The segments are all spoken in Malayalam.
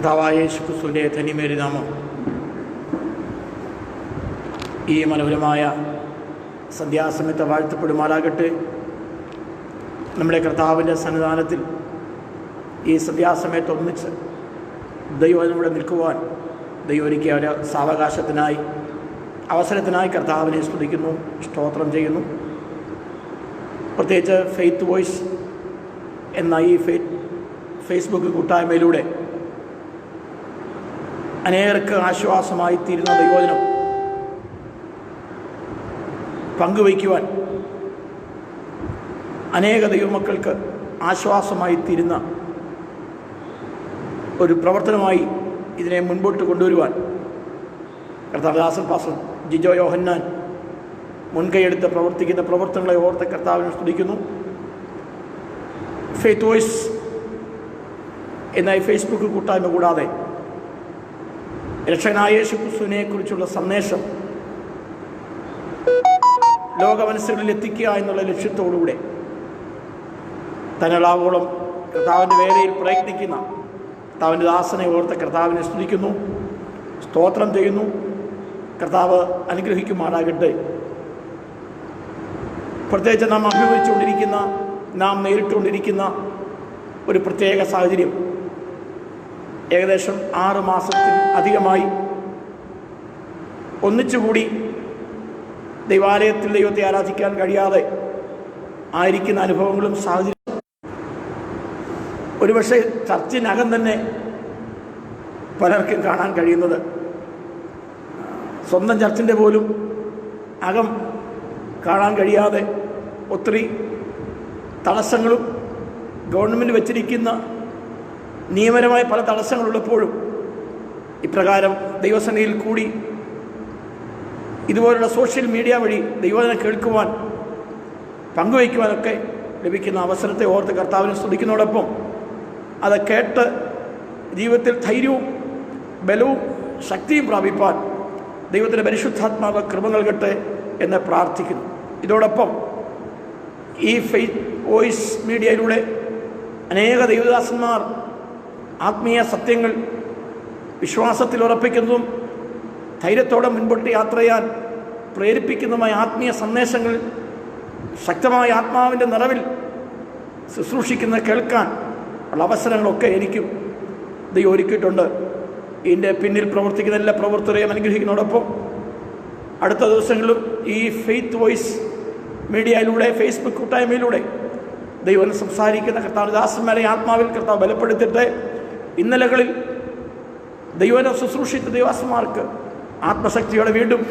കർത്താവായ യേശുക്രിസ്തുവിൻ്റെ ധന്യമേറിയ നാമം ഈ മനോഹരമായ സന്ധ്യാസമയത്ത് വാഴ്ത്തപ്പെടുമാറാകട്ടെ. നമ്മുടെ കർത്താവിൻ്റെ സന്നിധാനത്തിൽ ഈ സന്ധ്യാസമയത്ത് ഒന്നിച്ച് ദൈവത്തിലൂടെ നിൽക്കുവാൻ ദൈവം ഒരുക്കിയ ഒരു സാവകാശത്തിനായി അവസരത്തിനായി കർത്താവിനെ സ്തുതിക്കുന്നു, സ്തോത്രം ചെയ്യുന്നു. പ്രത്യേകിച്ച് ഫെയ്ത്ത് വോയിസ് എന്ന ഈ ഫേസ്ബുക്ക് കൂട്ടായ്മയിലൂടെ അനേകർക്ക് ആശ്വാസമായി തീരുന്ന ദൈവവചനം പങ്കുവയ്ക്കുവാൻ, അനേക ദൈവമക്കൾക്ക് ആശ്വാസമായി തീരുന്ന ഒരു പ്രവർത്തനമായി ഇതിനെ മുൻപോട്ട് കൊണ്ടുവരുവാൻ കർത്താവദാസൻ പാസ്റ്റർ ജിജോ യോഹന്നാൻ മുൻകൈയെടുത്ത് പ്രവർത്തിക്കുന്ന പ്രവർത്തനങ്ങളെ ഓർത്ത് കർത്താവിനെ സ്തുതിക്കുന്നു. ഫെയ്ത്ത് വോയിസ് എന്ന ഫേസ്ബുക്ക് കൂട്ടായ്മ കൂടാതെ രക്ഷകനായ യേശുക്രിസ്തുവിനെ കുറിച്ചുള്ള സന്ദേശം ലോകമനസ്സുകളിൽ എത്തിക്കുക എന്നുള്ള ലക്ഷ്യത്തോടുകൂടെ തന്നളാവോളം കർത്താവിൻ്റെ വേലയിൽ പ്രയത്നിക്കുന്ന കർത്താവിൻ്റെ ദാസനെ ഓർത്ത് കർത്താവിനെ സ്തുതിക്കുന്നു, സ്തോത്രം ചെയ്യുന്നു. കർത്താവ് അനുഗ്രഹിക്കുമാറാകട്ടെ. പ്രത്യേകിച്ച് നാം അഭിമുഖിച്ചുകൊണ്ടിരിക്കുന്ന, നാം നേരിട്ടുകൊണ്ടിരിക്കുന്ന ഒരു പ്രത്യേക സാഹചര്യം, ഏകദേശം 6 മാസത്തിൽ അധികമായി ഒന്നിച്ചുകൂടി ദൈവാലയത്തിൽ ദൈവത്തെ ആരാധിക്കാൻ കഴിയാതെ ആയിരിക്കുന്ന അനുഭവങ്ങളും സാഹചര്യം, ഒരുപക്ഷെ ചർച്ചിനകം തന്നെ പലർക്കും കാണാൻ കഴിയുന്നത് സ്വന്തം ചർച്ചിൻ്റെ പോലും അകം കാണാൻ കഴിയാതെ ഒത്തിരി തടസ്സങ്ങളും ഗവൺമെൻറ് വച്ചിരിക്കുന്ന നിയമപരമായ പല തടസ്സങ്ങളുള്ളപ്പോഴും ഇപ്രകാരം ദൈവസന്നിധിയിൽ കൂടി ഇതുപോലുള്ള സോഷ്യൽ മീഡിയ വഴി ദൈവവചനം കേൾക്കുവാൻ, പങ്കുവയ്ക്കുവാനൊക്കെ ലഭിക്കുന്ന അവസരത്തെ ഓർത്ത് കർത്താവിനെ സ്തുതിക്കുന്നതോടൊപ്പം അത് കേട്ട് ജീവിതത്തിൽ ധൈര്യവും ബലവും ശക്തിയും പ്രാപിപ്പാൻ ദൈവത്തിൻ്റെ പരിശുദ്ധാത്മാവ് കൃപ നൽകട്ടെ എന്ന് പ്രാർത്ഥിക്കുന്നു. ഇതോടൊപ്പം ഈ ഫെയ്ത്ത് വോയിസ് മീഡിയയിലൂടെ അനേക ദൈവദാസന്മാർ ആത്മീയ സത്യങ്ങൾ വിശ്വാസത്തിൽ ഉറപ്പിക്കുന്നതും ധൈര്യത്തോടെ മുൻപോട്ട് യാത്ര ചെയ്യാൻ പ്രേരിപ്പിക്കുന്നതുമായ ആത്മീയ സന്ദേശങ്ങൾ ശക്തമായ ആത്മാവിൻ്റെ നിറവിൽ ശുശ്രൂഷിക്കുന്ന കേൾക്കാൻ ഉള്ള അവസരങ്ങളൊക്കെ എനിക്കും ദൈവം ഒരുക്കിയിട്ടുണ്ട്. ഇതിൻ്റെ പിന്നിൽ പ്രവർത്തിക്കുന്ന എല്ലാ പ്രവർത്തകരെയും അനുഗ്രഹിക്കുന്നതോടൊപ്പം അടുത്ത ദിവസങ്ങളിലും ഈ ഫെയ്ത്ത് വോയിസ് മീഡിയയിലൂടെ, ഫേസ്ബുക്ക് കൂട്ടായ്മയിലൂടെ ദൈവം സംസാരിക്കുന്ന കർത്താവദാസന്മാരെ ആത്മാവിൽ കർത്താവ് ബലപ്പെടുത്തിയിട്ട് ഇന്നലകളിൽ ദൈവവചനം ശുശ്രൂഷിച്ച ദൈവദാസന്മാർക്ക് ആത്മശക്തിയോടെ വീണ്ടും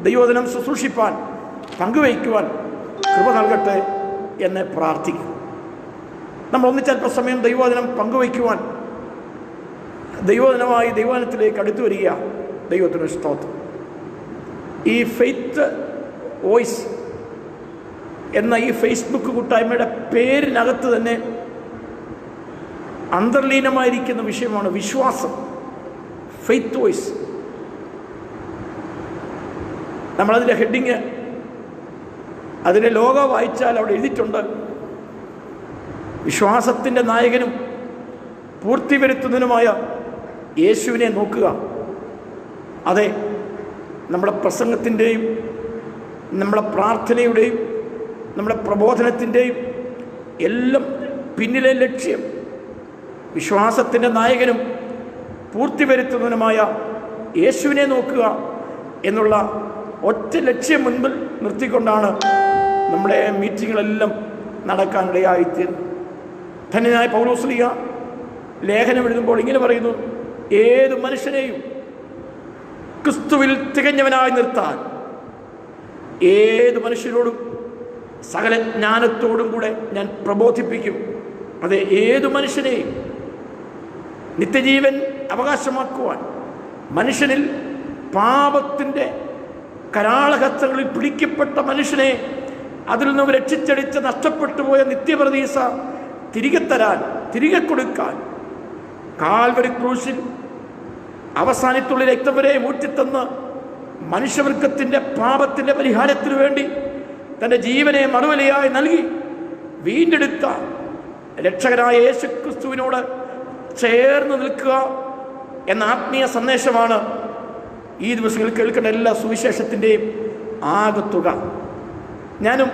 ദൈവവചനം ശുശ്രൂഷിപ്പാൻ, പങ്കുവയ്ക്കുവാൻ കൃപ നൽകട്ടെ എന്ന് പ്രാർത്ഥിക്കും. നമ്മൾ ഒന്നിച്ചൽപ്പസമയം ദൈവവചനം പങ്കുവയ്ക്കുവാൻ, ദൈവവചനമായി ദൈവവചനത്തിലേക്ക് അടുത്തു വരിക. ദൈവത്തിന് സ്തോത്രം. ഈ ഫെയ്ത്ത് വോയിസ് എന്ന ഈ ഫേസ്ബുക്ക് കൂട്ടായ്മയുടെ പേരിനകത്ത് തന്നെ അന്തർലീനമായിരിക്കുന്ന വിഷയമാണ് വിശ്വാസം. ഫെയ്ത്ത് വോയിസ്, നമ്മളതിൻ്റെ ഹെഡിങ്, അതിൻ്റെ ലോഗോ വായിച്ചാൽ അവിടെ എഴുതിയിട്ടുണ്ട്, വിശ്വാസത്തിൻ്റെ നായകനും പൂർത്തി വരുത്തുന്നതിനുമായ യേശുവിനെ നോക്കുക. അതെ, നമ്മുടെ പ്രസംഗത്തിൻ്റെയും നമ്മുടെ പ്രാർത്ഥനയുടെയും നമ്മുടെ പ്രബോധനത്തിൻ്റെയും എല്ലാം പിന്നിലെ ലക്ഷ്യം വിശ്വാസത്തിൻ്റെ നായകനും പൂർത്തി വരുത്തുന്നതിനുമായ യേശുവിനെ നോക്കുക എന്നുള്ള ഒറ്റ ലക്ഷ്യം മുൻപിൽ നിർത്തിക്കൊണ്ടാണ് നമ്മുടെ മീറ്റിങ്ങുകളെല്ലാം നടക്കാനിടയായിത്തീരുന്നത്. ധന്യനായ പൗലോസ്ലീഹ ലേഖനം എഴുതുമ്പോൾ ഇങ്ങനെ പറയുന്നു: ഏത് മനുഷ്യനെയും ക്രിസ്തുവിൽ തികഞ്ഞവനായി നിർത്താൻ ഏത് മനുഷ്യരോടും സകല ജ്ഞാനത്തോടും കൂടെ ഞാൻ പ്രബോധിപ്പിക്കും. അതെ, ഏതു മനുഷ്യനെയും നിത്യജീവൻ അവകാശമാക്കുവാൻ, മനുഷ്യനിൽ പാപത്തിൻ്റെ കരാളഹസ്തങ്ങളിൽ പിടിക്കപ്പെട്ട മനുഷ്യനെ അതിൽ നിന്ന് രക്ഷിച്ചടിച്ച് നഷ്ടപ്പെട്ടു പോയ നിത്യപ്രതീക്ഷ തിരികെ തരാൻ, തിരികെ കൊടുക്കാൻ കാൽവരി ക്രൂശിൽ അവസാനത്തുള്ള രക്തം വരെ ഊറ്റിത്തന്ന് മനുഷ്യവർഗത്തിൻ്റെ പാപത്തിൻ്റെ പരിഹാരത്തിനു വേണ്ടി തൻ്റെ ജീവനെ മറുവിലയായി നൽകി വീണ്ടെടുത്ത രക്ഷകനായ യേശുക്രിസ്തുവിനോട് ചേർന്ന് നിൽക്കുക എന്ന ആത്മീയ സന്ദേശമാണ് ഈ ദിവസങ്ങളിൽ കേൾക്കുന്ന എല്ലാ സുവിശേഷത്തിൻ്റെയും ആകത്തുക. ഞാനും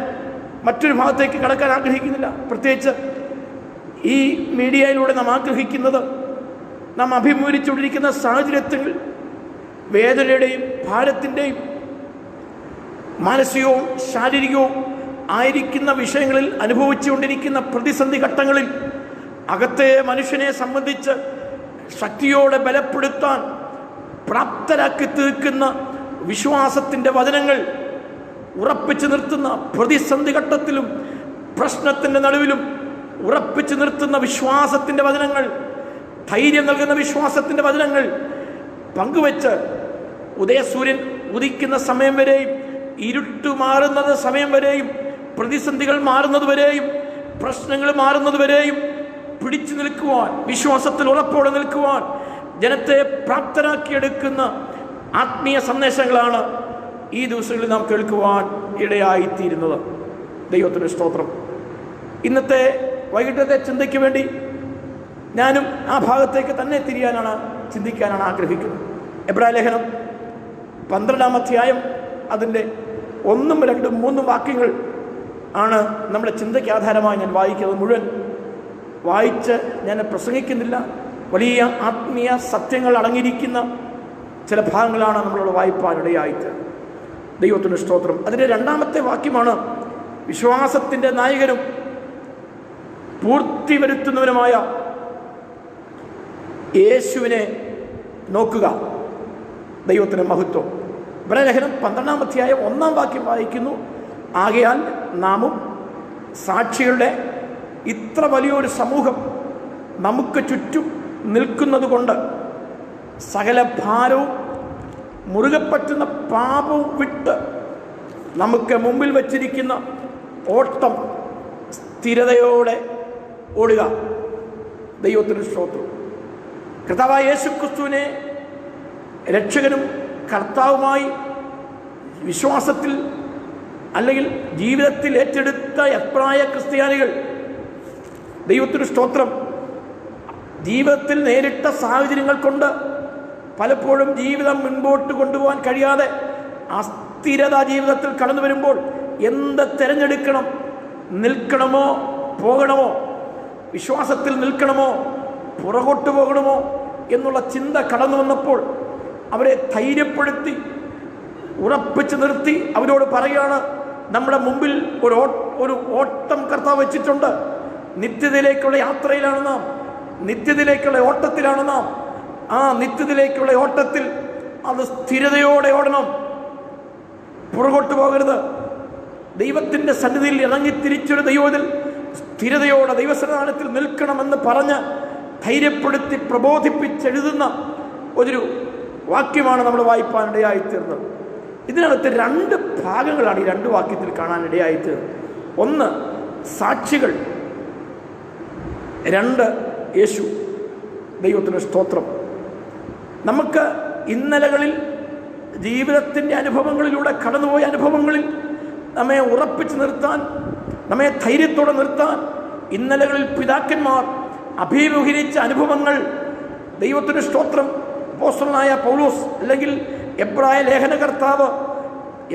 മറ്റൊരു ഭാഗത്തേക്ക് കടക്കാൻ ആഗ്രഹിക്കുന്നില്ല. പ്രത്യേകിച്ച് ഈ മീഡിയയിലൂടെ നാം ആഗ്രഹിക്കുന്നത്, നാം അഭിമുഖീകരിച്ചുകൊണ്ടിരിക്കുന്ന സാഹചര്യത്തിൽ വേദനയുടെയും ഭാരത്തിൻ്റെയും മാനസികവും ശാരീരികവും ആയിരിക്കുന്ന വിഷയങ്ങളിൽ അനുഭവിച്ചുകൊണ്ടിരിക്കുന്ന പ്രതിസന്ധി ഘട്ടങ്ങളിൽ അകത്തെ മനുഷ്യനെ സംബന്ധിച്ച് ശക്തിയോടെ ബലപ്പെടുത്താൻ പ്രാപ്തരാക്കി തീർക്കുന്ന വിശ്വാസത്തിൻ്റെ വചനങ്ങൾ, ഉറപ്പിച്ചു നിർത്തുന്ന പ്രതിസന്ധി ഘട്ടത്തിലും പ്രശ്നത്തിൻ്റെ നടുവിലും ഉറപ്പിച്ചു നിർത്തുന്ന വിശ്വാസത്തിൻ്റെ വചനങ്ങൾ, ധൈര്യം നൽകുന്ന വിശ്വാസത്തിൻ്റെ വചനങ്ങൾ പങ്കുവെച്ച് ഉദയസൂര്യൻ ഉദിക്കുന്ന സമയം വരെയും ഇരുട്ട് മാറുന്നത് സമയം വരെയും പ്രതിസന്ധികൾ മാറുന്നതുവരെയും പ്രശ്നങ്ങൾ മാറുന്നതുവരെയും പിടിച്ചു നിൽക്കുവാൻ, വിശ്വാസത്തിൽ ഉറപ്പോടെ നിൽക്കുവാൻ ജനത്തെ പ്രാപ്തരാക്കിയെടുക്കുന്ന ആത്മീയ സന്ദേശങ്ങളാണ് ഈ ദിവസങ്ങളിൽ നാം കേൾക്കുവാൻ ഇടയായിത്തീരുന്നത്. ദൈവത്തിന് സ്തോത്രം. ഇന്നത്തെ വൈകിട്ടത്തെ ചിന്തയ്ക്ക് വേണ്ടി ഞാനും ആ ഭാഗത്തേക്ക് തന്നെ ചിന്തിക്കാനാണ് ആഗ്രഹിക്കുന്നത്. എബ്രായ ലേഖനം 12-ാം അധ്യായം അതിൻ്റെ 1, 2, 3 വാക്യങ്ങൾ ആണ് നമ്മുടെ ചിന്തയ്ക്ക് ആധാരമായി ഞാൻ വായിക്കുന്നത്. മുഴുവൻ വായിച്ച് ഞാൻ പ്രസംഗിക്കുന്നില്ല. വലിയ ആത്മീയ സത്യങ്ങൾ അടങ്ങിയിരിക്കുന്ന ചില ഭാഗങ്ങളാണ് നമ്മളോട് വായിപ്പാനിടയായിട്ട്. ദൈവത്തിന് സ്തോത്രം. അതിൻ്റെ 2-ാമത്തെ വാക്യമാണ്, വിശ്വാസത്തിൻ്റെ നായകനും പൂർത്തി വരുത്തുന്നവനുമായ യേശുവിനെ നോക്കുക. ദൈവത്തിന് മഹത്വം. ഇബ്രായലേഖനം 12-ാം അധ്യായം 1-ാം വാക്യം വായിക്കുന്നു, ആകയാൽ നാമും സാക്ഷികളുടെ ഇത്ര വലിയൊരു സമൂഹം നമുക്ക് ചുറ്റും നിൽക്കുന്നത് കൊണ്ട് സകല ഭാരവും മുറുകെ പറ്റുന്ന പാപവും വിട്ട് നമുക്ക് മുമ്പിൽ വച്ചിരിക്കുന്ന ഓട്ടം സ്ഥിരതയോടെ ഓടുക. ദൈവത്തിന് സ്തോത്രം. കർത്താവായ യേശുക്രിസ്തുവിനെ രക്ഷകനും കർത്താവുമായി വിശ്വാസത്തിൽ അല്ലെങ്കിൽ ജീവിതത്തിൽ ഏറ്റെടുത്ത എബ്രായ ക്രിസ്ത്യാനികൾ, ദൈവത്തിന് സ്തോത്രം, ജീവിതത്തിൽ നേരിട്ട സാഹചര്യങ്ങൾ കൊണ്ട് പലപ്പോഴും ജീവിതം മുൻപോട്ട് കൊണ്ടുപോകാൻ കഴിയാതെ അസ്ഥിരത ജീവിതത്തിൽ കടന്നു വരുമ്പോൾ എന്ത് തിരഞ്ഞെടുക്കണം, നിൽക്കണമോ പോകണമോ, വിശ്വാസത്തിൽ നിൽക്കണമോ പുറകോട്ട് പോകണമോ എന്നുള്ള ചിന്ത കടന്നു വന്നപ്പോൾ അവരെ ധൈര്യപ്പെടുത്തി ഉറപ്പിച്ചു നിർത്തി അവരോട് പറയുകയാണ്, നമ്മുടെ മുമ്പിൽ ഒരു ഓട്ടം കർത്താവ് വെച്ചിട്ടുണ്ട്. നിത്യതയിലേക്കുള്ള യാത്രയിലാണ് നാം, നിത്യതയിലേക്കുള്ള ഓട്ടത്തിലാണ് നാം. ആ നിത്യതയിലേക്കുള്ള ഓട്ടത്തിൽ അത് സ്ഥിരതയോടെ ഓടണം, പുറകോട്ട് പോകരുത്. ദൈവത്തിൻ്റെ സന്നിധിയിൽ ഇറങ്ങിത്തിരിച്ചൊരു ദൈവത്തിൽ സ്ഥിരതയോടെ ദൈവസന്നിധാനത്തിൽ നിൽക്കണമെന്ന് പറഞ്ഞ് ധൈര്യപ്പെടുത്തി പ്രബോധിപ്പിച്ചെഴുതുന്ന ഒരു വാക്യമാണ് നമ്മൾ വായിപ്പാനിടയായിത്തീർന്നത്. ഇതിനകത്ത് 2 ഭാഗങ്ങളാണ് ഈ 2 വാക്യത്തിൽ കാണാനിടയായിത്തീർന്നത്. 1 സാക്ഷികൾ, 2 യേശു. ദൈവത്തിന് സ്തോത്രം. നമുക്ക് ഇന്നലകളിൽ ജീവിതത്തിൻ്റെ അനുഭവങ്ങളിലൂടെ കടന്നുപോയ അനുഭവങ്ങളിൽ നമ്മെ ഉറപ്പിച്ചു നിർത്താൻ, നമ്മെ ധൈര്യത്തോടെ നിർത്താൻ ഇന്നലകളിൽ പിതാക്കന്മാർ അഭിമുഖീകരിച്ച അനുഭവങ്ങൾ, ദൈവത്തിന് സ്തോത്രം, അപ്പോസ്തലനായ പൗലോസ് അല്ലെങ്കിൽ എബ്രായ ലേഖനകർത്താവ്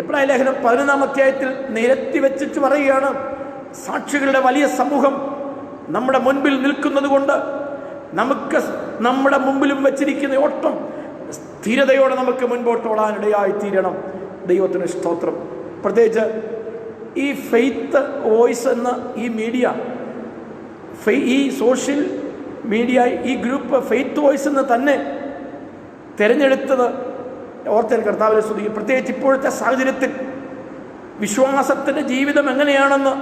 എബ്രായ ലേഖനം 11-ാം അധ്യായത്തിൽ നിരത്തി വെച്ചിട്ട് പറയുകയാണ്, സാക്ഷികളുടെ വലിയ സമൂഹം നമ്മുടെ മുൻപിൽ നിൽക്കുന്നത് കൊണ്ട് നമുക്ക് നമ്മുടെ മുമ്പിലും വെച്ചിരിക്കുന്ന ഓട്ടം സ്ഥിരതയോടെ നമുക്ക് മുൻപോട്ട് ഓടാനിടയായിത്തീരണം. ദൈവത്തിന് സ്തോത്രം. പ്രത്യേകിച്ച് ഈ ഫെയ്ത്ത് വോയിസ് എന്ന ഈ മീഡിയ, ഈ സോഷ്യൽ മീഡിയ, ഈ ഗ്രൂപ്പ് ഫെയ്ത്ത് വോയിസ് എന്ന് തന്നെ തിരഞ്ഞെടുത്തത് ഓർത്തൽ കർത്താവിനെ സ്തുതിക്കും. പ്രത്യേകിച്ച് ഇപ്പോഴത്തെ സാഹചര്യത്തിൽ വിശ്വാസത്തിൻ്റെ ജീവിതം എങ്ങനെയാണെന്ന്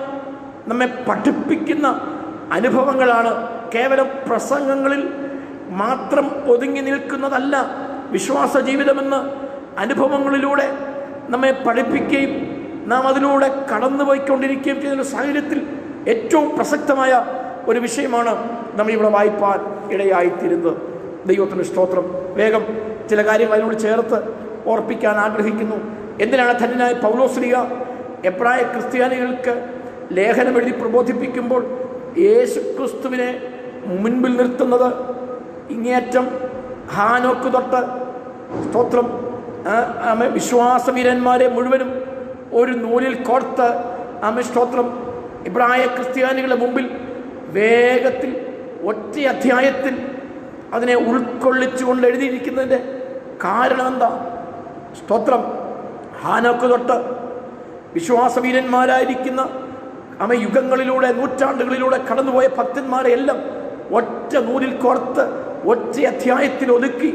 നമ്മെ പഠിപ്പിക്കുന്ന അനുഭവങ്ങളാണ്. കേവലം പ്രസംഗങ്ങളിൽ മാത്രം ഒതുങ്ങി നിൽക്കുന്നതല്ല വിശ്വാസ ജീവിതമെന്ന് അനുഭവങ്ങളിലൂടെ നമ്മെ പഠിപ്പിക്കുകയും നാം അതിലൂടെ കടന്നുപോയിക്കൊണ്ടിരിക്കുകയും ചെയ്യുന്ന സാഹചര്യത്തിൽ ഏറ്റവും പ്രസക്തമായ ഒരു വിഷയമാണ് നമ്മൾ ഇവിടെ വായിപ്പാൻ ഇടയായിത്തീരുന്നത്. ദൈവത്തിന് സ്തോത്രം. വേഗം ചില കാര്യങ്ങൾ അതിനോട് ചേർത്ത് ഓർപ്പിക്കാൻ ആഗ്രഹിക്കുന്നു. എന്തിനാണ് ധന്യനായ പൗലോസ്ലീഹ എബ്രായ ക്രിസ്ത്യാനികൾക്ക് ലേഖനം എഴുതി പ്രബോധിപ്പിക്കുമ്പോൾ യേശു ക്രിസ്തുവിനെ മുൻപിൽ നിർത്തുന്നത്? ഇങ്ങേയറ്റം ഹാനോക്ക് തൊട്ട് സ്തോത്രം വിശ്വാസവീരന്മാരെ മുഴുവനും ഒരു നൂലിൽ കോർത്ത് സ്തോത്രം ഇബ്രായ ക്രിസ്ത്യാനികളുടെ മുമ്പിൽ വേഗത്തിൽ ഒറ്റ അധ്യായത്തിൽ അതിനെ ഉൾക്കൊള്ളിച്ചുകൊണ്ട് എഴുതിയിരിക്കുന്നതിൻ്റെ കാരണം എന്താ? സ്തോത്രം ഹാനോക്ക് തൊട്ട് വിശ്വാസവീരന്മാരായിരിക്കുന്ന യുഗങ്ങളിലൂടെ നൂറ്റാണ്ടുകളിലൂടെ കടന്നുപോയ ഭക്തന്മാരെ എല്ലാം ഒറ്റ നൂലിൽ കോർത്ത് ഒറ്റ അധ്യായത്തിൽ ഒതുക്കി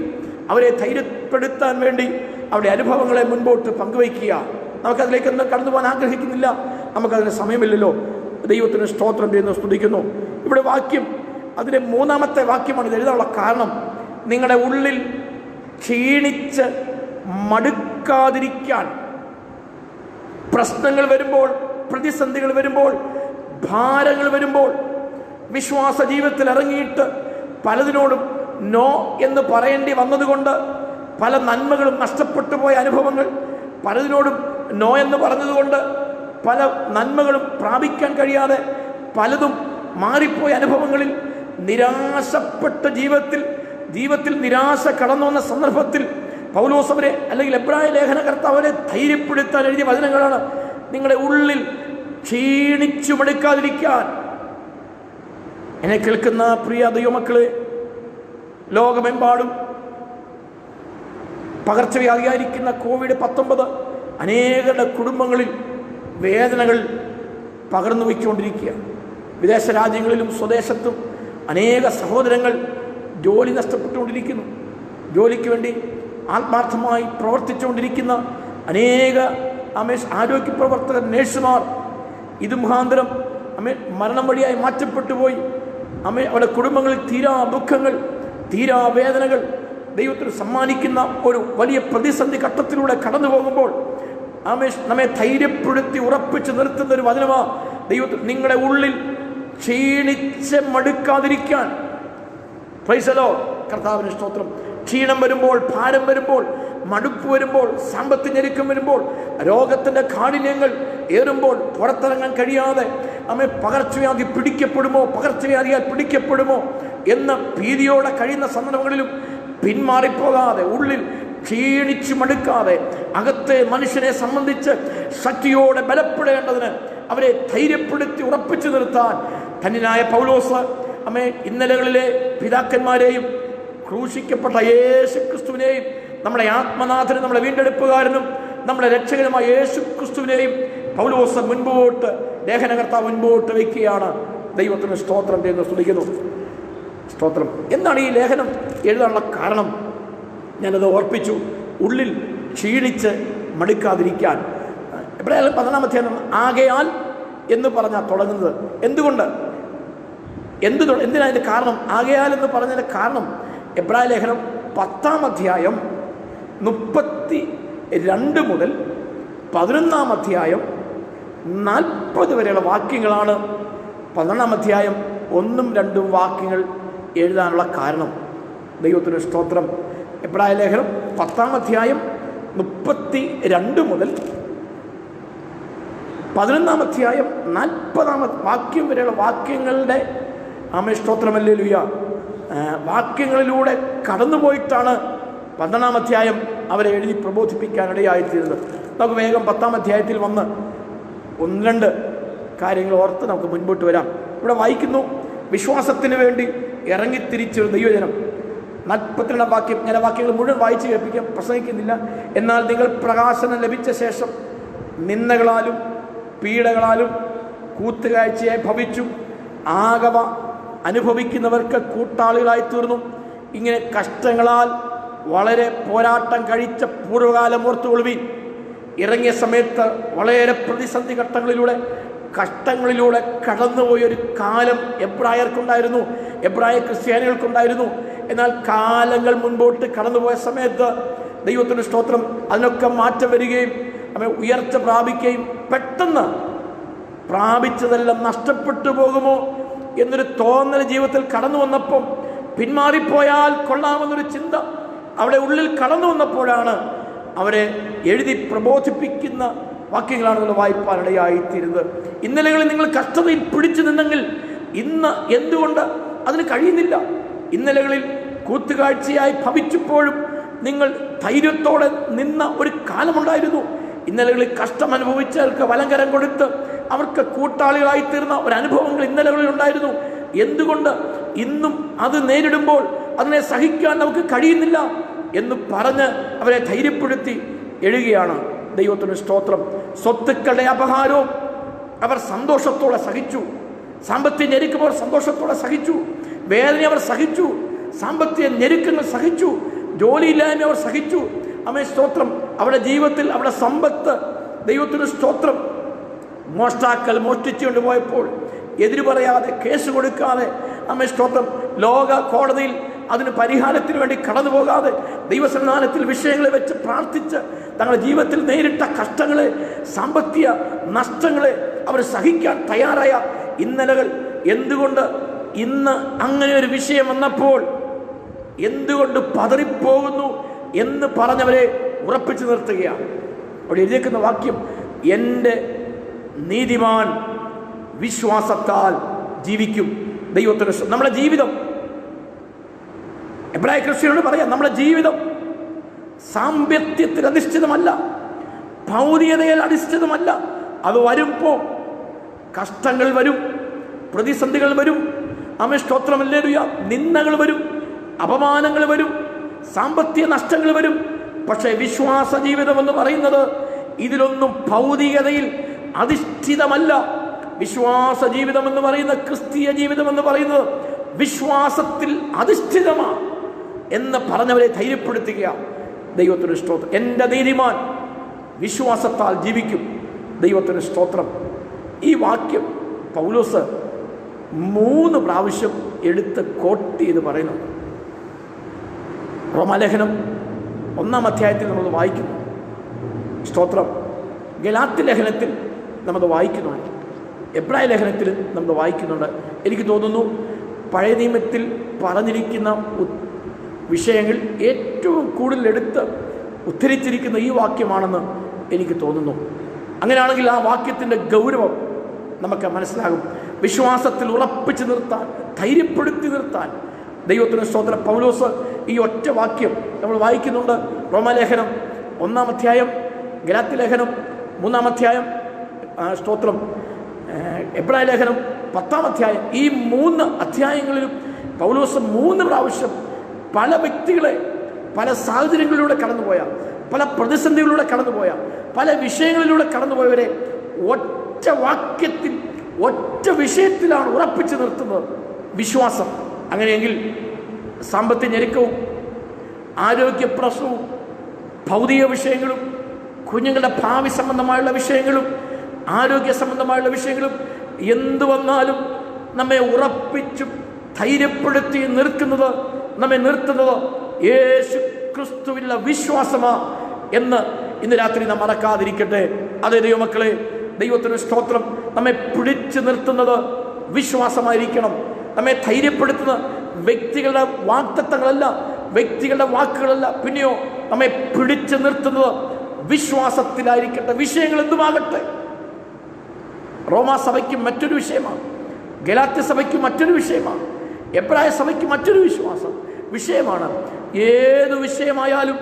അവരെ ധൈര്യപ്പെടുത്താൻ വേണ്ടി അവരുടെ അനുഭവങ്ങളെ മുൻപോട്ട് പങ്കുവയ്ക്കുക. നമുക്കതിലേക്കൊന്നും കടന്നു പോകാൻ ആഗ്രഹിക്കുന്നില്ല, നമുക്കതിന് സമയമില്ലല്ലോ. ദൈവത്തിന് സ്തോത്രം ചെയ്യുന്നു, സ്തുതിക്കുന്നു. ഇവിടെ വാക്യം, അതിൻ്റെ 3-ാമത്തെ വാക്യമാണ് ഇത് എഴുതാനുള്ള കാരണം. നിങ്ങളുടെ ഉള്ളിൽ ക്ഷീണിച്ച് മടുക്കാതിരിക്കാൻ, പ്രശ്നങ്ങൾ വരുമ്പോൾ, പ്രതിസന്ധികൾ വരുമ്പോൾ, ഭാരങ്ങൾ വരുമ്പോൾ, വിശ്വാസ ജീവിതത്തിൽ ഇറങ്ങിയിട്ട് പലതിനോടും നോ എന്ന് പറയേണ്ടി വന്നതുകൊണ്ട് പല നന്മകളും നഷ്ടപ്പെട്ടു പോയ അനുഭവങ്ങൾ, പലതിനോടും നോ എന്ന് പറഞ്ഞതുകൊണ്ട് പല നന്മകളും പ്രാപിക്കാൻ കഴിയാതെ പലതും മാറിപ്പോയ അനുഭവങ്ങളിൽ നിരാശപ്പെട്ട ജീവിതത്തിൽ നിരാശ കടന്നു വന്ന സന്ദർഭത്തിൽ പൗലോസ് അവരെ, അല്ലെങ്കിൽ എബ്രായ ലേഖനകർത്താവ് അവരെ ധൈര്യപ്പെടുത്താൻ എഴുതിയ വചനങ്ങളാണ്. നിങ്ങളുടെ ഉള്ളിൽ ക്ഷീണിച്ചു മടുക്കാതിരിക്കാൻ. എന്നെ കേൾക്കുന്ന പ്രിയ ദൈവമക്കളെ, ലോകമെമ്പാടും പകർച്ചവ്യാധിയായിരിക്കുന്ന COVID-19 അനേകരുടെ കുടുംബങ്ങളിൽ വേദനകൾ പകർന്നു വയ്ക്കൊണ്ടിരിക്കുക. വിദേശ രാജ്യങ്ങളിലും സ്വദേശത്തും അനേക സഹോദരങ്ങൾ ജോലി നഷ്ടപ്പെട്ടുകൊണ്ടിരിക്കുന്നു. ജോലിക്ക് വേണ്ടി ആത്മാർത്ഥമായി പ്രവർത്തിച്ചുകൊണ്ടിരിക്കുന്ന അനേക ആരോഗ്യ പ്രവർത്തകർ, നേഴ്സുമാർ ഇത് മുഖാന്തരം മരണം വഴിയായി മാറ്റപ്പെട്ടു പോയി. അവരുടെ കുടുംബങ്ങളിൽ തീരാ ദുഃഖങ്ങൾ, തീരാ വേദനകൾ ദൈവത്തിന് സമ്മാനിക്കുന്ന ഒരു വലിയ പ്രതിസന്ധി ഘട്ടത്തിലൂടെ കടന്നു പോകുമ്പോൾ നമ്മെ ധൈര്യപ്പെടുത്തി ഉറപ്പിച്ച് നിർത്തുന്ന ഒരു വചനമാ ദൈവത്തിന്. നിങ്ങളുടെ ഉള്ളിൽ ക്ഷീണിച്ച് മടുക്കാതിരിക്കാൻ. Price the Lord. കർത്താവിന് സ്തോത്രം. ക്ഷീണം വരുമ്പോൾ, ഭാരം വരുമ്പോൾ, മടുപ്പ് വരുമ്പോൾ, സാമ്പത്തിക ഞെരുക്കം വരുമ്പോൾ, രോഗത്തിൻ്റെ കാഠിന്യങ്ങൾ ഏറുമ്പോൾ, പുറത്തിറങ്ങാൻ കഴിയാതെ പകർച്ചവ്യാധി പകർച്ചവ്യാധിയാൽ പിടിക്കപ്പെടുമോ എന്ന ഭീതിയോടെ കഴിയുന്ന സന്ദർഭങ്ങളിലും പിന്മാറിപ്പോകാതെ, ഉള്ളിൽ ക്ഷീണിച്ചു മടുക്കാതെ, അകത്തെ മനുഷ്യനെ സംബന്ധിച്ച് ശക്തിയോടെ ബലപ്പെടേണ്ടതിന് അവരെ ധൈര്യപ്പെടുത്തി ഉറപ്പിച്ചു നിർത്താൻ ധന്യനായ പൗലോസ് ഇന്നലകളിലെ പിതാക്കന്മാരെയും ക്രൂശിക്കപ്പെട്ട യേശു ക്രിസ്തുവിനെയും നമ്മുടെ ആത്മനാഥനും നമ്മുടെ വീണ്ടെടുപ്പുകാരനും നമ്മുടെ രക്ഷകനുമായ യേശു ക്രിസ്തുവിനെയും പൗലോസ് മുൻപോട്ട്, ലേഖനകർത്താവ് മുൻപോട്ട് വയ്ക്കുകയാണ്. ദൈവത്തിന് സ്തോത്രം ചെയ്യുന്നു, സ്തുതിക്കുന്നു. സ്തോത്രം. എന്താണ് ഈ ലേഖനം എഴുതാനുള്ള കാരണം? ഞാനത് ഓർപ്പിച്ചു. ഉള്ളിൽ ക്ഷീണിച്ച് മടുക്കാതിരിക്കാൻ. എബ്രായർ 11-ാം അധ്യായം ആകയാൽ എന്ന് പറഞ്ഞാൽ തുടങ്ങുന്നത്. എന്തിനാ ഇതിൻ്റെ കാരണം? ആകയാൽ എന്ന് പറഞ്ഞതിൻ്റെ കാരണം എബ്രായ ലേഖനം 10-ാം അധ്യായം 32 മുതൽ 11-ാം അധ്യായം 40 വരെയുള്ള വാക്യങ്ങളാണ് 11-ാം അധ്യായം 1-2 വാക്യങ്ങൾ എഴുതാനുള്ള കാരണം. ദൈവത്തിന് സ്തോത്രം. എബ്രായ ലേഖനം 10-ാം അധ്യായം 32 മുതൽ 11-ാം അധ്യായം 40-ാം വാക്യം വരെയുള്ള വാക്യങ്ങളുടെ സ്തോത്രം ഹല്ലേലൂയ വാക്യങ്ങളിലൂടെ കടന്നുപോയിട്ടാണ് 12-ാം അധ്യായം അവരെ എഴുതി പ്രബോധിപ്പിക്കാനിടയായിത്തീരുന്നത്. നമുക്ക് വേഗം 10-ാം അധ്യായത്തിൽ വന്ന് 1-2 കാര്യങ്ങൾ ഓർത്ത് നമുക്ക് മുൻപോട്ട് വരാം. ഇവിടെ വായിക്കുന്നു, വിശ്വാസത്തിന് വേണ്ടി ഇറങ്ങിത്തിരിച്ചൊരു ദൈവജനം. 42-ാം വാക്യം. ഞാൻ വാക്യങ്ങൾ മുഴുവൻ വായിച്ച് കേൾപ്പിക്കാൻ പ്രസംഗിക്കുന്നില്ല. എന്നാൽ നിങ്ങൾ പ്രകാശനം ലഭിച്ച ശേഷം നിന്ദകളാലും പീഡകളാലും കൂത്തുകാഴ്ചയായി ഭവിച്ചു ആകവ അനുഭവിക്കുന്നവർക്ക് കൂട്ടാളികളായി തീർന്നു. ഇങ്ങനെ കഷ്ടങ്ങളാൽ വളരെ പോരാട്ടം കഴിച്ച പൂർവ്വകാലം ഓർത്തുകൊള്ളുവിൻ. ഇറങ്ങിയ സമയത്ത് വളരെ പ്രതിസന്ധി കഷ്ടങ്ങളിലൂടെ കടന്നുപോയൊരു കാലം എബ്രായർക്കുണ്ടായിരുന്നു, എബ്രായ ക്രിസ്ത്യാനികൾക്കുണ്ടായിരുന്നു. എന്നാൽ കാലങ്ങൾ മുൻപോട്ട് കടന്നുപോയ സമയത്ത് ദൈവത്തിൻ്റെ സ്തോത്രം അതിനൊക്കെ മാറ്റം വരികയും ഉയർച്ച പ്രാപിക്കുകയും പെട്ടെന്ന് പ്രാപിച്ചതെല്ലാം നഷ്ടപ്പെട്ടു പോകുമോ എന്നൊരു തോന്നൽ ജീവിതത്തിൽ കടന്നു വന്നപ്പം പിന്മാറിപ്പോയാൽ കൊള്ളാമെന്നൊരു ചിന്ത അവിടെ ഉള്ളിൽ കടന്നു വന്നപ്പോഴാണ് അവരെ എഴുതി പ്രബോധിപ്പിക്കുന്ന വാക്യങ്ങളാണ് നമ്മൾ വായിപ്പാനിടയായിത്തീരുന്നത്. ഇന്നലകളിൽ നിങ്ങൾ കഷ്ടതയിൽ പിടിച്ചു നിന്നെങ്കിൽ ഇന്ന് എന്തുകൊണ്ട് അതിന് കഴിയുന്നില്ല? ഇന്നലകളിൽ കൂത്തുകാഴ്ചയായി ഭവിച്ചപ്പോഴും നിങ്ങൾ ധൈര്യത്തോടെ നിന്ന ഒരു കാലമുണ്ടായിരുന്നു. ഇന്നലകളിൽ കഷ്ടം അനുഭവിച്ചവർക്ക് വലങ്കരം കൊടുത്ത് അവർക്ക് കൂട്ടാളികളായി തീർന്ന ഒരനുഭവങ്ങൾ ഇന്നലകളിൽ ഉണ്ടായിരുന്നു. എന്തുകൊണ്ട് ഇന്നും അത് നേരിടുമ്പോൾ അതിനെ സഹിക്കാൻ നമുക്ക് കഴിയുന്നില്ല എന്ന് പറഞ്ഞ് അവരെ ധൈര്യപ്പെടുത്തി എഴുകയാണ്. ദൈവത്തിന് സ്തോത്രം. സ്വത്തുക്കളുടെ അപഹാരവും അവർ സന്തോഷത്തോടെ സഹിച്ചു. സാമ്പത്തിക ഞെരുക്കുമ്പോൾ സന്തോഷത്തോടെ സഹിച്ചു. വേദന അവർ സഹിച്ചു. സാമ്പത്തിക ഞെരുക്കങ്ങൾ സഹിച്ചു. ജോലിയില്ലായ്മ അവർ സഹിച്ചു. അമ്മേ സ്തോത്രം. അവരുടെ ജീവിതത്തിൽ അവരുടെ സമ്പത്ത്, ദൈവത്തിന് സ്തോത്രം, മോഷ്ടാക്കൾ മോഷ്ടിച്ചുകൊണ്ട് പോയപ്പോൾ എതിര് പറയാതെ, കേസ് കൊടുക്കാതെ, അമ്മേ സ്തോത്രം, ലോക കോടതിയിൽ അതിന് പരിഹാരത്തിന് വേണ്ടി കടന്നു പോകാതെ ദൈവസന്നിധാനത്തിൽ വിഷയങ്ങളെ വെച്ച് പ്രാർത്ഥിച്ച് തങ്ങളുടെ ജീവിതത്തിൽ നേരിട്ട കഷ്ടങ്ങളെ, സാമ്പത്തിക നഷ്ടങ്ങളെ അവർ സഹിക്കാൻ തയ്യാറായ ഇന്നലകൾ. എന്തുകൊണ്ട് ഇന്ന് അങ്ങനെ ഒരു വിഷയം വന്നപ്പോൾ എന്തുകൊണ്ട് പതറിപ്പോകുന്നു എന്ന് പറഞ്ഞവരെ ഉറപ്പിച്ചു നിർത്തുകയാണ്. അവിടെ എഴുതിയേക്കുന്ന വാക്യം, എൻ്റെ നീതിമാൻ വിശ്വാസത്താൽ ജീവിക്കും. ദൈവത്തിന് നമ്മുടെ ജീവിതം, എബ്രായ ക്രിസ്ത്യനോട് പറയാം, നമ്മുടെ ജീവിതം സാമ്പത്യത്തിൽ അധിഷ്ഠിതമല്ല, ഭൗതികതയിൽ അധിഷ്ഠിതമല്ല. അത് വരുമ്പോൾ കഷ്ടങ്ങൾ വരും, പ്രതിസന്ധികൾ വരും, ആമേൻ സ്തോത്രം, ഹല്ലേലൂയ, നിന്ദകൾ വരും, അപമാനങ്ങൾ വരും, സാമ്പത്തിക നഷ്ടങ്ങൾ വരും. പക്ഷേ വിശ്വാസ ജീവിതം എന്ന് പറയുന്നത് ഇതിലൊന്നും ഭൗതികതയിൽ അധിഷ്ഠിതമല്ല. വിശ്വാസ ജീവിതം എന്ന് പറയുന്ന, ക്രിസ്തീയ ജീവിതം എന്ന് പറയുന്നത് വിശ്വാസത്തിൽ അധിഷ്ഠിതമാണ് എന്ന് പറഞ്ഞവരെ ധൈര്യപ്പെടുത്തുകയാണ്. ദൈവത്തിന് സ്തോത്രം. എൻ്റെ നീതിമാൻ വിശ്വാസത്താൽ ജീവിക്കും. ദൈവത്തിന് സ്തോത്രം. ഈ വാക്യം പൗലോസ് 3 പ്രാവശ്യം എടുത്ത് കോട്ട് ചെയ്ത് പറയുന്നു. റോമാലേഖനം 1-ാം അധ്യായത്തിൽ നമ്മൾ വായിക്കുന്നു. സ്തോത്രം. ഗലാത്യ ലേഖനത്തിൽ നമ്മൾ വായിക്കുന്നുണ്ട്. എബ്രായ ലേഖനത്തിൽ നമ്മൾ വായിക്കുന്നുണ്ട്. എനിക്ക് തോന്നുന്നു പഴയ നിയമത്തിൽ പറഞ്ഞിരിക്കുന്ന വിഷയങ്ങൾ ഏറ്റവും കൂടുതൽ എടുത്ത് ഉദ്ധരിച്ചിരിക്കുന്ന ഈ വാക്യമാണെന്ന് എനിക്ക് തോന്നുന്നു. അങ്ങനെയാണെങ്കിൽ ആ വാക്യത്തിൻ്റെ ഗൗരവം നമുക്ക് മനസ്സിലാകും. വിശ്വാസത്തിൽ ഉറപ്പിച്ചു നിർത്താൻ, ധൈര്യപ്പെടുത്തി നിർത്താൻ ദൈവത്തിന് സ്തോത്രം. പൗലോസ് ഈ ഒറ്റ വാക്യം നമ്മൾ വായിക്കുന്നുണ്ട്. റോമാലേഖനം 1-ാം അധ്യായം, ഗലാത്യ ലേഖനം 3-ാം അധ്യായം, സ്തോത്രം, എബ്രായ ലേഖനം 10-ാം അധ്യായം. ഈ 3 അധ്യായങ്ങളിലും പൗലോസ് 3 പ്രാവശ്യം പല വ്യക്തികളെ, പല സാഹചര്യങ്ങളിലൂടെ കടന്നുപോയ, പല പ്രതിസന്ധികളിലൂടെ കടന്നുപോയ, പല വിഷയങ്ങളിലൂടെ കടന്നുപോയവരെ ഒറ്റ വാക്യത്തിൽ, ഒറ്റ വിഷയത്തിലാണ് ഉറപ്പിച്ചു നിർത്തുന്നത്: വിശ്വാസം. അങ്ങനെയെങ്കിൽ സാമ്പത്തിക ഞെരുക്കവും ആരോഗ്യ പ്രശ്നവും ഭൗതിക വിഷയങ്ങളും കുഞ്ഞുങ്ങളുടെ ഭാവി സംബന്ധമായുള്ള വിഷയങ്ങളും ആരോഗ്യ സംബന്ധമായുള്ള വിഷയങ്ങളും എന്തു വന്നാലും നമ്മെ ഉറപ്പിച്ചും ധൈര്യപ്പെടുത്തി നമ്മെ നിർത്തുന്നത് യേശു ക്രിസ്തുവിലുള്ള വിശ്വാസമാ എന്ന് ഇന്ന് രാത്രി നാം മറക്കാതിരിക്കട്ടെ. അതേ ദൈവമക്കളെ, ദൈവത്തിന് സ്തോത്രം. നമ്മെ പിടിച്ചു നിർത്തുന്നത് വിശ്വാസമായിരിക്കണം. നമ്മെ ധൈര്യപ്പെടുത്തുന്ന വ്യക്തികളുടെ വാഗ്ദത്തങ്ങളല്ല, വ്യക്തികളുടെ വാക്കുകളല്ല, പിന്നെയോ നമ്മെ പിടിച്ചു നിർത്തുന്നത് വിശ്വാസത്തിലായിരിക്കട്ടെ. വിഷയങ്ങൾ എന്തുമാകട്ടെ. റോമാ സഭയ്ക്ക് മറ്റൊരു വിഷയമാണ്, ഗലാത്യ സഭയ്ക്ക് മറ്റൊരു വിഷയമാണ്, എബ്രായ സഭയ്ക്ക് മറ്റൊരു വിഷയമാണ്. ഏതു വിഷയമായാലും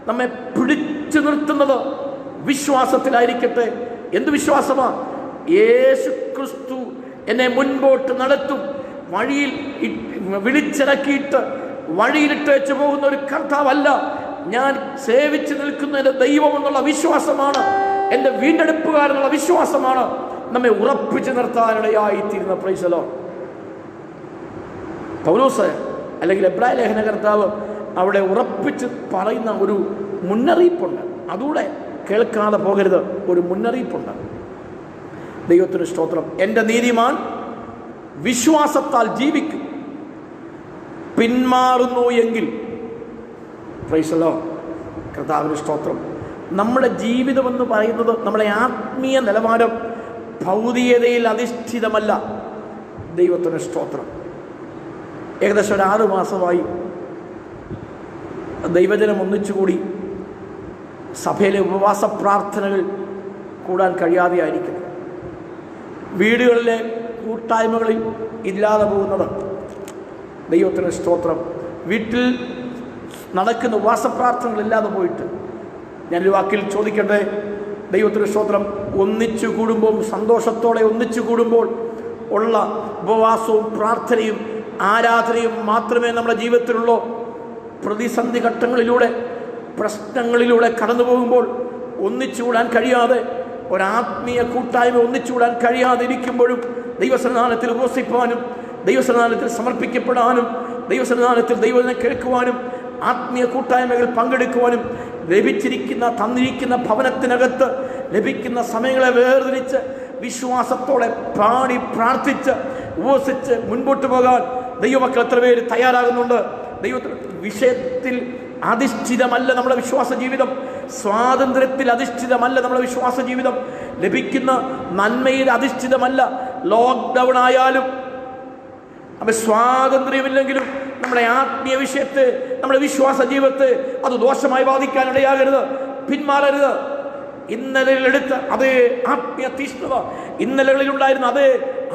നമ്മെ പിടിച്ചു നിർത്തുന്നത് വിശ്വാസത്തിലായിരിക്കട്ടെ. എന്ത് വിശ്വാസമാണ്? യേശു ക്രിസ്തു എന്നെ മുൻപോട്ട് നടത്തും. വഴിയിൽ വിളിച്ചിറക്കിയിട്ട് വഴിയിലിട്ട് വെച്ച് പോകുന്ന ഒരു കർത്താവല്ല ഞാൻ സേവിച്ച് നിൽക്കുന്ന എൻ്റെ ദൈവം എന്നുള്ള വിശ്വാസമാണ്, എൻ്റെ വീണ്ടെടുപ്പുകാരെന്നുള്ള വിശ്വാസമാണ് നമ്മെ ഉറപ്പിച്ചു നിർത്താനിടയായിത്തീരുന്ന. Praise the lord. പൗലോസ് അല്ലെങ്കിൽ എബ്രായ ലേഖന കർത്താവ് അവിടെ ഉറപ്പിച്ച് പറയുന്ന ഒരു മുന്നറിയിപ്പുണ്ട്. അതുകൂടെ കേൾക്കാതെ പോകരുത്. ഒരു മുന്നറിയിപ്പുണ്ട്. ദൈവത്തിന് സ്തോത്രം. എൻ്റെ നീതിമാൻ വിശ്വാസത്താൽ ജീവിക്കും. പിന്മാറുന്നു എങ്കിൽ, പ്രൈസ് ദി ലോർഡ്, കർത്താവിന് സ്തോത്രം. നമ്മുടെ ജീവിതമെന്ന് പറയുന്നത്, നമ്മുടെ ആത്മീയ നിലവാരം ഭൗതികതയിൽ അധിഷ്ഠിതമല്ല. ദൈവത്തിന് സ്തോത്രം. ഏകദേശം ഒരു 6 മാസമായി ദൈവജനം ഒന്നിച്ചുകൂടി സഭയിലെ ഉപവാസ പ്രാർത്ഥനകൾ കൂടാൻ കഴിയാതെയായിരിക്കുന്നു. വീടുകളിലെ കൂട്ടായ്മകളിൽ ഇല്ലാതെ പോകുന്നത് ദൈവത്തിന് സ്തോത്രം. വീട്ടിൽ നടക്കുന്ന ഉപവാസപ്രാർത്ഥനകളില്ലാതെ പോയിട്ട് ഞാനൊരു വാക്കിൽ ചോദിക്കട്ടെ, ദൈവത്തിന് സ്തോത്രം, ഒന്നിച്ചു കൂടുമ്പോൾ, സന്തോഷത്തോടെ ഒന്നിച്ചു കൂടുമ്പോൾ ഉള്ള ഉപവാസവും പ്രാർത്ഥനയും ആരാധനയും മാത്രമേ നമ്മുടെ ജീവിതത്തിലുള്ളൂ? പ്രതിസന്ധി ഘട്ടങ്ങളിലൂടെ, പ്രശ്നങ്ങളിലൂടെ കടന്നു പോകുമ്പോൾ ഒന്നിച്ചുകൂടാൻ കഴിയാതെ, ഒരാത്മീയ കൂട്ടായ്മ ഒന്നിച്ചുകൂടാൻ കഴിയാതെ ഇരിക്കുമ്പോഴും ദൈവസന്നിധാനത്തിൽ ഉപവസിപ്പാനും, ദൈവസന്നിധാനത്തിൽ സമർപ്പിക്കപ്പെടാനും, ദൈവസന്നിധാനത്തിൽ ദൈവത്തിനെ കേൾക്കുവാനും, ആത്മീയ കൂട്ടായ്മകൾ പങ്കെടുക്കുവാനും, തന്നിരിക്കുന്ന ഭവനത്തിനകത്ത് ലഭിക്കുന്ന സമയങ്ങളെ വേർതിരിച്ച് വിശ്വാസത്തോടെ പാടി പ്രാർത്ഥിച്ച് ഉപവസിച്ച് മുൻപോട്ട് പോകാൻ ദൈവമക്കൾ എത്ര പേര് തയ്യാറാകുന്നുണ്ട്? വിഷയത്തിൽ അധിഷ്ഠിതമല്ല നമ്മുടെ വിശ്വാസ ജീവിതം, സ്വാതന്ത്ര്യത്തിൽ അധിഷ്ഠിതമല്ല നമ്മുടെ വിശ്വാസ ജീവിതം, ലഭിക്കുന്ന നന്മയിൽ അധിഷ്ഠിതമല്ല. ലോക്ക്ഡൗൺ ആയാലും സ്വാതന്ത്ര്യമില്ലെങ്കിലും നമ്മുടെ ആത്മീയ വിഷയത്തെ, നമ്മുടെ വിശ്വാസ ജീവിതത്തെ അത് ദോഷമായി ബാധിക്കാനിടയാകരുത്. പിന്മാറരുത്. ഇന്നലകളിലെടുത്ത അതേ ആത്മീയ തീഷ്ണത, ഇന്നലകളിലുണ്ടായിരുന്ന അതേ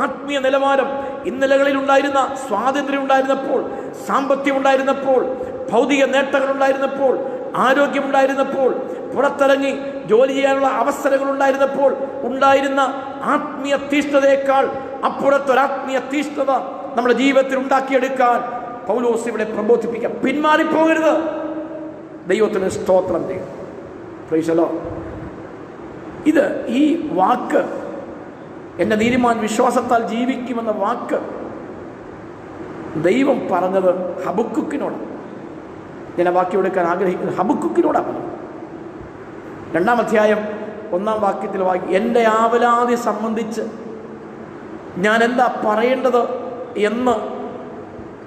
ആത്മീയ നിലവാരം, ഇന്നലകളിലുണ്ടായിരുന്ന സ്വാതന്ത്ര്യം ഉണ്ടായിരുന്നപ്പോൾ, സാമ്പത്തികം ഉണ്ടായിരുന്നപ്പോൾ, ഭൗതിക നേട്ടങ്ങൾ ഉണ്ടായിരുന്നപ്പോൾ, ആരോഗ്യമുണ്ടായിരുന്നപ്പോൾ, പുറത്തിറങ്ങി ജോലി ചെയ്യാനുള്ള അവസരങ്ങൾ ഉണ്ടായിരുന്നപ്പോൾ ഉണ്ടായിരുന്ന ആത്മീയ തീഷ്ണതയേക്കാൾ അപ്പുറത്തൊരാത്മീയ തീഷ്ണത നമ്മുടെ ജീവിതത്തിൽ ഉണ്ടാക്കിയെടുക്കാൻ പൗലോസ് ഇവിടെ പ്രബോധിപ്പിക്കാം. പിന്മാറിപ്പോകരുത്. ദൈവത്തിന് സ്തോത്രം ചെയ്യും. Price the Lord. ഇത് ഈ വാക്ക്, എൻ്റെ നീതിമാൻ വിശ്വാസത്താൽ ജീവിക്കുമെന്ന വാക്ക് ദൈവം പറഞ്ഞത് ഹബക്കുക്കിനോട്. ഞാൻ ആ വാക്യം എടുക്കാൻ ആഗ്രഹിക്കുന്നത് ഹബക്കുക്കിനോടാണ് പറഞ്ഞത്. 2-ാം അധ്യായം 1-ാം വാക്യത്തിൽ എൻ്റെ ആവലാതി സംബന്ധിച്ച് ഞാൻ എന്താ പറയേണ്ടത് എന്ന്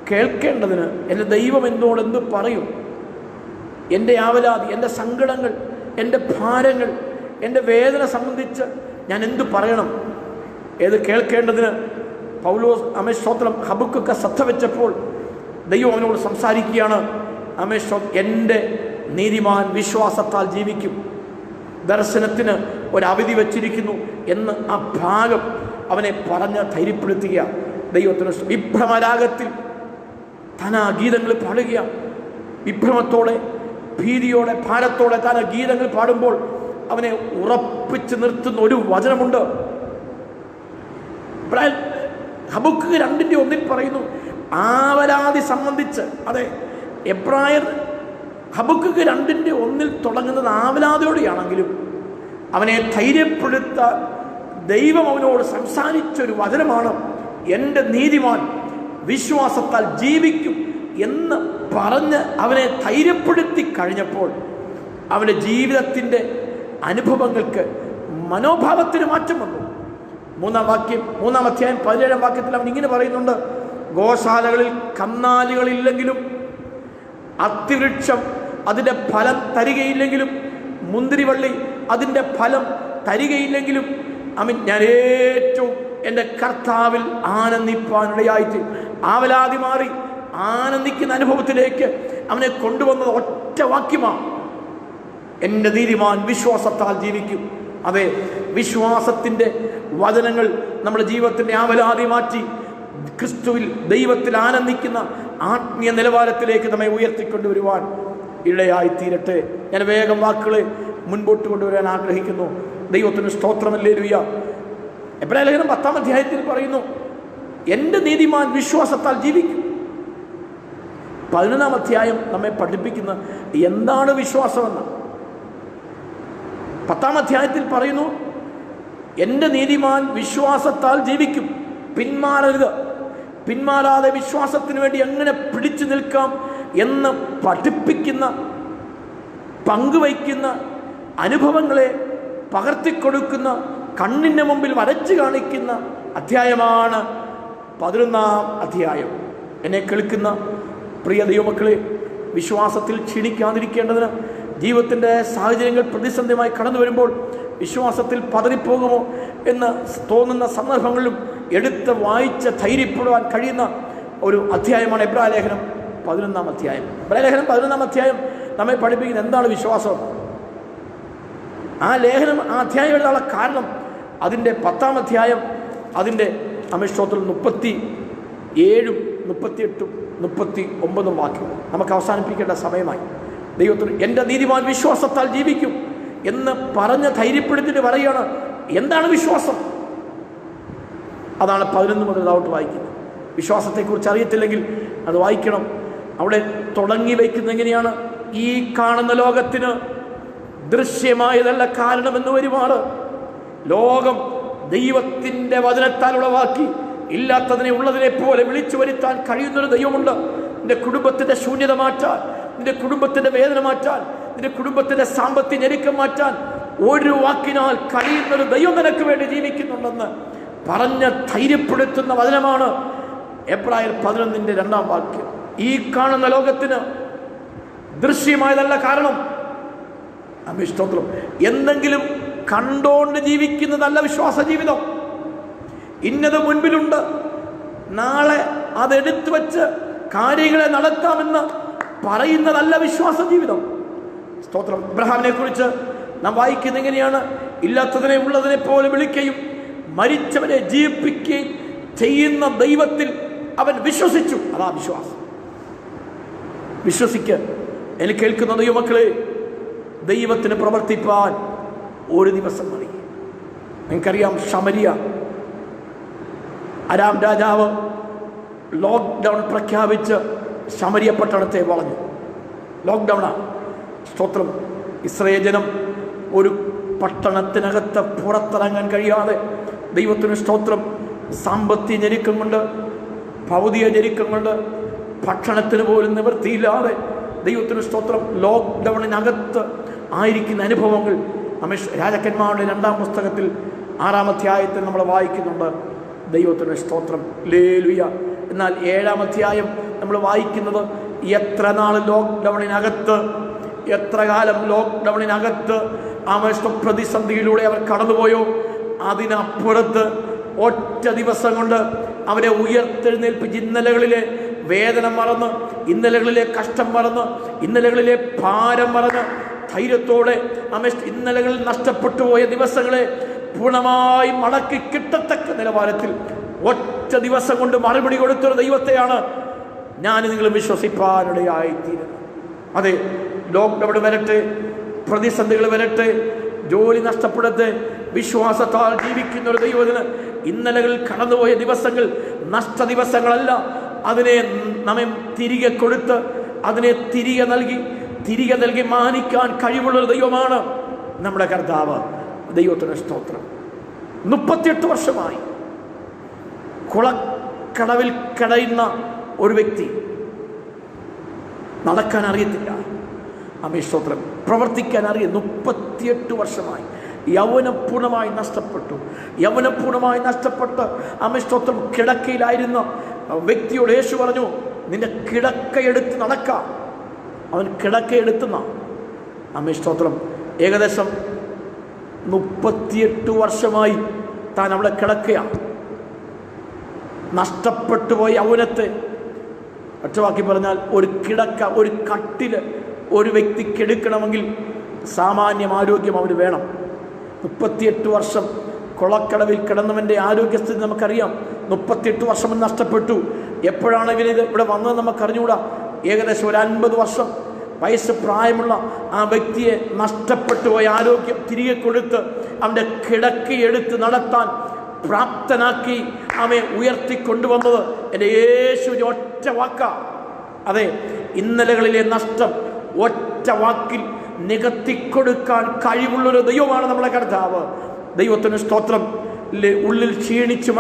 കേൾക്കേണ്ടതിന് എൻ്റെ ദൈവം എന്നോട് എന്ത് പറയും? എൻ്റെ ആവലാതി, എൻ്റെ സങ്കടങ്ങൾ, എൻ്റെ ഭാരങ്ങൾ, എൻ്റെ വേദന സംബന്ധിച്ച് ഞാൻ എന്തു പറയണം? ഏത് കേൾക്കേണ്ടതിന് പൗലോസ് സ്തോത്രം ഹബക്കുക്ക് ശ്രദ്ധ വെച്ചപ്പോൾ ദൈവം അവനോട് സംസാരിക്കുകയാണ്. എൻ്റെ നീതിമാൻ വിശ്വാസത്താൽ ജീവിക്കും, ദർശനത്തിന് ഒരവധി വച്ചിരിക്കുന്നു എന്ന് ആ ഭാഗം അവനെ പറഞ്ഞ് ധൈര്യപ്പെടുത്തുക. ദൈവത്തിന് വിഭ്രമരാഗത്തിൽ താൻ ആ ഗീതങ്ങൾ പാടുക. വിഭ്രമത്തോടെ, ഭീതിയോടെ, ഭാരത്തോടെ താൻ ആ ഗീതങ്ങൾ പാടുമ്പോൾ അവനെ ഉറപ്പിച്ച് നിർത്തുന്ന ഒരു വചനമുണ്ട്. ഹബക്കുക്ക് 2:1 പറയുന്നു, ആവലാതി സംബന്ധിച്ച്. അതെ, എബ്രായർ ഹബക്കുക്ക് 2:1 തുടങ്ങുന്നത് ആവലാതിയോടെയാണെങ്കിലും അവനെ ധൈര്യപ്പെടുത്താൻ ദൈവം അവനോട് സംസാരിച്ചൊരു വചനമാണ്. എൻ്റെ നീതിമാൻ വിശ്വാസത്താൽ ജീവിക്കും എന്ന് പറഞ്ഞ് അവനെ ധൈര്യപ്പെടുത്തി കഴിഞ്ഞപ്പോൾ അവൻ്റെ ജീവിതത്തിൻ്റെ അനുഭവങ്ങൾക്ക്, മനോഭാവത്തിന് മാറ്റം വന്നു. 3-ാം അധ്യായം 17-ാം വാക്യത്തിൽ അവൻ ഇങ്ങനെ പറയുന്നുണ്ട്, ഗോശാലകളിൽ കന്നാലികളില്ലെങ്കിലും, അത്തിവൃക്ഷം അതിൻ്റെ ഫലം തരികയില്ലെങ്കിലും, മുന്തിരിവള്ളി അതിൻ്റെ ഫലം തരികയില്ലെങ്കിലും ഞാൻ ഏറ്റവും എൻ്റെ കർത്താവിൽ ആനന്ദിപ്പാനിടയായിട്ട് ആവലാതി മാറി ആനന്ദിക്കുന്ന അനുഭവത്തിലേക്ക് അവനെ കൊണ്ടുവന്നത് ഒറ്റ വാക്യമാണ്, എൻ്റെ നീതിമാൻ വിശ്വാസത്താൽ ജീവിക്കും. അതെ, വിശ്വാസത്തിൻ്റെ വചനങ്ങൾ നമ്മുടെ ജീവിതത്തിൻ്റെ ആവലാതി മാറ്റി ക്രിസ്തുവിൽ, ദൈവത്തിൽ ആനന്ദിക്കുന്ന ആത്മീയ നിലവാരത്തിലേക്ക് നമ്മെ ഉയർത്തിക്കൊണ്ടുവരുവാൻ ഇടയായിത്തീരട്ടെ. ഞാൻ വേഗം വാക്കുകളെ മുൻപോട്ട് കൊണ്ടുവരാൻ ആഗ്രഹിക്കുന്നു. ദൈവത്തിന് സ്തോത്രം. ഹല്ലേലൂയ. എബ്രായ ലേഖനം 10-ാം അധ്യായത്തിൽ പറയുന്നു, എൻ്റെ നീതിമാൻ വിശ്വാസത്താൽ ജീവിക്കും. 11-ാം അധ്യായം നമ്മെ പഠിപ്പിക്കുന്ന എന്താണ് വിശ്വാസമെന്ന്. 10-ാം അധ്യായത്തിൽ പറയുന്നു, എൻ്റെ നീതിമാൻ വിശ്വാസത്താൽ ജീവിക്കും, പിന്മാറരുത്. പിന്മാറാതെ വിശ്വാസത്തിന് വേണ്ടി എങ്ങനെ പിടിച്ചു നിൽക്കാം എന്ന് പഠിപ്പിക്കുന്ന, പങ്കുവയ്ക്കുന്ന, അനുഭവങ്ങളെ പകർത്തിക്കൊടുക്കുന്ന, കണ്ണിൻ്റെ മുമ്പിൽ വരച്ചു കാണിക്കുന്ന അധ്യായമാണ് 11-ാം അധ്യായം. എന്നെ കേൾക്കുന്ന പ്രിയ ദൈവമക്കളെ, വിശ്വാസത്തിൽ ക്ഷീണിക്കാതിരിക്കേണ്ടതിന് ജീവിതത്തിൻ്റെ സാഹചര്യങ്ങൾ പ്രതിസന്ധിയുമായി കടന്നു വരുമ്പോൾ വിശ്വാസത്തിൽ പതറിപ്പോകുമോ എന്ന് തോന്നുന്ന സന്ദർഭങ്ങളിലും എടുത്ത് വായിച്ച് ധൈര്യപ്പെടുവാൻ കഴിയുന്ന ഒരു അധ്യായമാണ് എബ്രായ ലേഖനം 11-ാം അധ്യായം. എബ്രായ ലേഖനം 11-ാം അധ്യായം നമ്മെ പഠിപ്പിക്കുന്നത് എന്താണ് വിശ്വാസം. ആ ലേഖനം, ആ അധ്യായം എഴുതാനുള്ള കാരണം അതിൻ്റെ 10-ാം അധ്യായം അതിൻ്റെ അമിഷ്ടത്തിൽ 37-38 39 വാക്യം. നമുക്ക് അവസാനിപ്പിക്കേണ്ട സമയമായി. ദൈവത്തിന് എൻ്റെ നീതിമാൻ വിശ്വാസത്താൽ ജീവിക്കും എന്ന് പറഞ്ഞ് ധൈര്യപ്പെടുത്തിയിട്ട് പറയുകയാണ്. എന്താണ് വിശ്വാസം? അതാണ് 11 മുതൽ താഴോട്ട് വായിക്കുന്നത്. വിശ്വാസത്തെക്കുറിച്ച് അറിയത്തില്ലെങ്കിൽ അത് വായിക്കണം. അവിടെ തുടങ്ങി വയ്ക്കുന്നത് എങ്ങനെയാണ്? ഈ കാണുന്ന ലോകത്തിന് ദൃശ്യമായതല്ല കാരണമെന്ന് ഒരുപാട്. ലോകം ദൈവത്തിൻ്റെ വചനത്താൽ ഉളവാക്കി ഇല്ലാത്തതിനെ ഉള്ളതിനെ പോലെ വിളിച്ചു വരുത്താൻ കഴിയുന്നൊരു ദൈവമുണ്ട്. നിന്റെ കുടുംബത്തിൻ്റെ ശൂന്യത മാറ്റാൻ, നിന്റെ കുടുംബത്തിൻ്റെ വേദന മാറ്റാൻ, നിന്റെ കുടുംബത്തിൻ്റെ സാമ്പത്തിക ഞെരുക്കം മാറ്റാൻ ഒരു വാക്കിനാൽ കഴിയുന്നൊരു ദൈവം നിനക്ക് വേണ്ടി ജീവിക്കുന്നുണ്ടെന്ന് പറഞ്ഞ് ധൈര്യപ്പെടുത്തുന്ന വചനമാണ് എബ്രായർ 11-ന്റെ 2-ാം വാക്യം. ഈ കാണുന്ന ലോകത്തിന് ദൃശ്യമായതല്ല കാരണം. സ്തോത്രം. എന്തെങ്കിലും കണ്ടോണ്ട് ജീവിക്കുന്നതല്ല വിശ്വാസ ജീവിതം. ഇന്നത് മുൻപിലുണ്ട്, നാളെ അതെടുത്തു വെച്ച് കാര്യങ്ങളെ നടത്താമെന്ന് പറയുന്നതല്ല വിശ്വാസ ജീവിതം. സ്തോത്രം. അബ്രഹാമിനെ കുറിച്ച് നാം വായിക്കുന്നത് എങ്ങനെയാണ്? ഇല്ലാത്തതിനെ ഉള്ളതിനെ പോലെ വിളിക്കുകയും മരിച്ചവരെ ജീവിപ്പിക്കുകയും ചെയ്യുന്ന ദൈവത്തിൽ അവൻ വിശ്വസിച്ചു. അതാ വിശ്വാസം. വിശ്വസിക്ക്. എനിക്ക് കേൾക്കുന്ന ദൈവമക്കളെ, ദൈവത്തിന് പ്രവർത്തിപ്പാൻ ഒരു ദിവസം മതി. നിങ്ങൾക്കറിയാം, ശമരിയ അരാം രാജാവ് ലോക്ക്ഡൗൺ പ്രഖ്യാപിച്ച് ശമരിയ പട്ടണത്തെ വളഞ്ഞു. ലോക്ക്ഡൗണാണ്. സ്തോത്രം. ഇസ്രായേൽ ജനം ഒരു പട്ടണത്തിനകത്ത് പുറത്തിറങ്ങാൻ കഴിയാതെ, ദൈവത്തിന് സ്തോത്രം, സാമ്പത്തിക ഞെരുക്കം കൊണ്ട്, ഭൗതിക ഞെരുക്കം കൊണ്ട്, ഭക്ഷണത്തിന് പോലും നിവൃത്തിയില്ലാതെ, ദൈവത്തിന് സ്തോത്രം, ലോക്ക്ഡൗണിനകത്ത് ആയിരിക്കുന്ന അനുഭവങ്ങൾ രാജാക്കന്മാരുടെ 2-ാം പുസ്തകത്തിൽ 6-ാം അധ്യായത്തിൽ നമ്മൾ വായിക്കുന്നുണ്ട്. ദൈവത്തിന് സ്തോത്രം. ഹല്ലേലൂയ. എന്നാൽ 7-ാം അധ്യായം നമ്മൾ വായിക്കുന്നത് എത്ര നാൾ ലോക്ക്ഡൗണിനകത്ത്, എത്ര കാലം ലോക്ക്ഡൗണിനകത്ത് പ്രതിസന്ധിയിലൂടെ അവർ കടന്നുപോയോ അതിനപ്പുറത്ത് ഒറ്റ ദിവസം കൊണ്ട് അവരെ ഉയർത്തെഴുന്നേൽപ്പിച്ച് ഇന്നലകളിലെ വേദന മറന്ന്, ഇന്നലകളിലെ കഷ്ടം മറന്ന്, ഇന്നലകളിലെ ഭാരം മറന്ന് ധൈര്യത്തോടെ ഇന്നലകളിൽ നഷ്ടപ്പെട്ടു പോയ ദിവസങ്ങളെ പൂർണ്ണമായി മടക്കി കിട്ടത്തക്ക നിലവാരത്തിൽ ഒറ്റ ദിവസം കൊണ്ട് മറുപടി കൊടുത്തൊരു ദൈവത്തെയാണ് ഞാൻ നിങ്ങൾ വിശ്വസിപ്പാനിടയായിത്തീരുന്നത്. അതെ, ലോക്ക്ഡൗൺ വരട്ടെ, പ്രതിസന്ധികൾ വരട്ടെ, ജോലി നഷ്ടപ്പെടട്ടെ, വിശ്വാസത്താൽ ജീവിക്കുന്ന ഒരു ദൈവത്തിന് ഇന്നലകളിൽ കടന്നുപോയ ദിവസങ്ങൾ നഷ്ട ദിവസങ്ങളല്ല. അതിനെ നമ്മെ തിരികെ കൊടുത്ത്, അതിനെ തിരികെ നൽകി മാനിക്കാൻ കഴിവുള്ളൊരു ദൈവമാണ് നമ്മുടെ കർത്താവ്. ദൈവത്തിന് സ്തോത്രം. 38 വർഷമായി കുളക്കടവിൽ കിടയുന്ന ഒരു വ്യക്തി, നടക്കാൻ അറിയത്തില്ല. സ്തോത്രം. പ്രവർത്തിക്കാൻ അറിയാം. 38 വർഷമായി യൗവനം പൂർണ്ണമായി നഷ്ടപ്പെട്ട് സ്തോത്രം കിടക്കയിലായിരുന്ന വ്യക്തിയോട് യേശു പറഞ്ഞു, നിന്റെ കിടക്കയെടുത്ത് നടക്കാം. അവൻ കിടക്കയെടുത്തുന്ന സ്തോത്രം. ഏകദേശം 38 വർഷമായി താൻ അവിടെ കിടക്കുകയാണ്. നഷ്ടപ്പെട്ടു പോയ യൗവനത്തെ, ഒറ്റവാക്കി പറഞ്ഞാൽ ഒരു കിടക്ക, ഒരു കട്ടില് ഒരു വ്യക്തിക്ക് എടുക്കണമെങ്കിൽ സാമാന്യം ആരോഗ്യം അവന് വേണം. 38 വർഷം കുളക്കടവിൽ കിടന്നവൻ്റെ ആരോഗ്യസ്ഥിതി നമുക്കറിയാം. 38 വർഷം നഷ്ടപ്പെട്ടു. എപ്പോഴാണ് ഇവനിത് ഇവിടെ വന്നത് നമുക്കറിഞ്ഞുകൂടാ. ഏകദേശം ഒരു 50 വർഷം വയസ്സ് പ്രായമുള്ള ആ വ്യക്തിയെ നഷ്ടപ്പെട്ടു പോയ ആരോഗ്യം തിരികെ കൊടുത്ത് അവൻ്റെ കിടക്കയെടുത്ത് നടത്താൻ പ്രാപ്തനാക്കി അവനെ ഉയർത്തിക്കൊണ്ടുവന്നത് എൻ്റെ യേശുവിൻ്റെ ഒറ്റ വാക്കാ. അതെ, ഇന്നലകളിലെ നഷ്ടം ഒറ്റ വാക്കിൽ നികത്തിക്കൊടുക്കാൻ കഴിവുള്ളൊരു ദൈവമാണ് നമ്മളെ കർത്താവ്. ദൈവത്തിന് സ്തോത്രം. ഉള്ളിൽ ക്ഷീണിച്ച്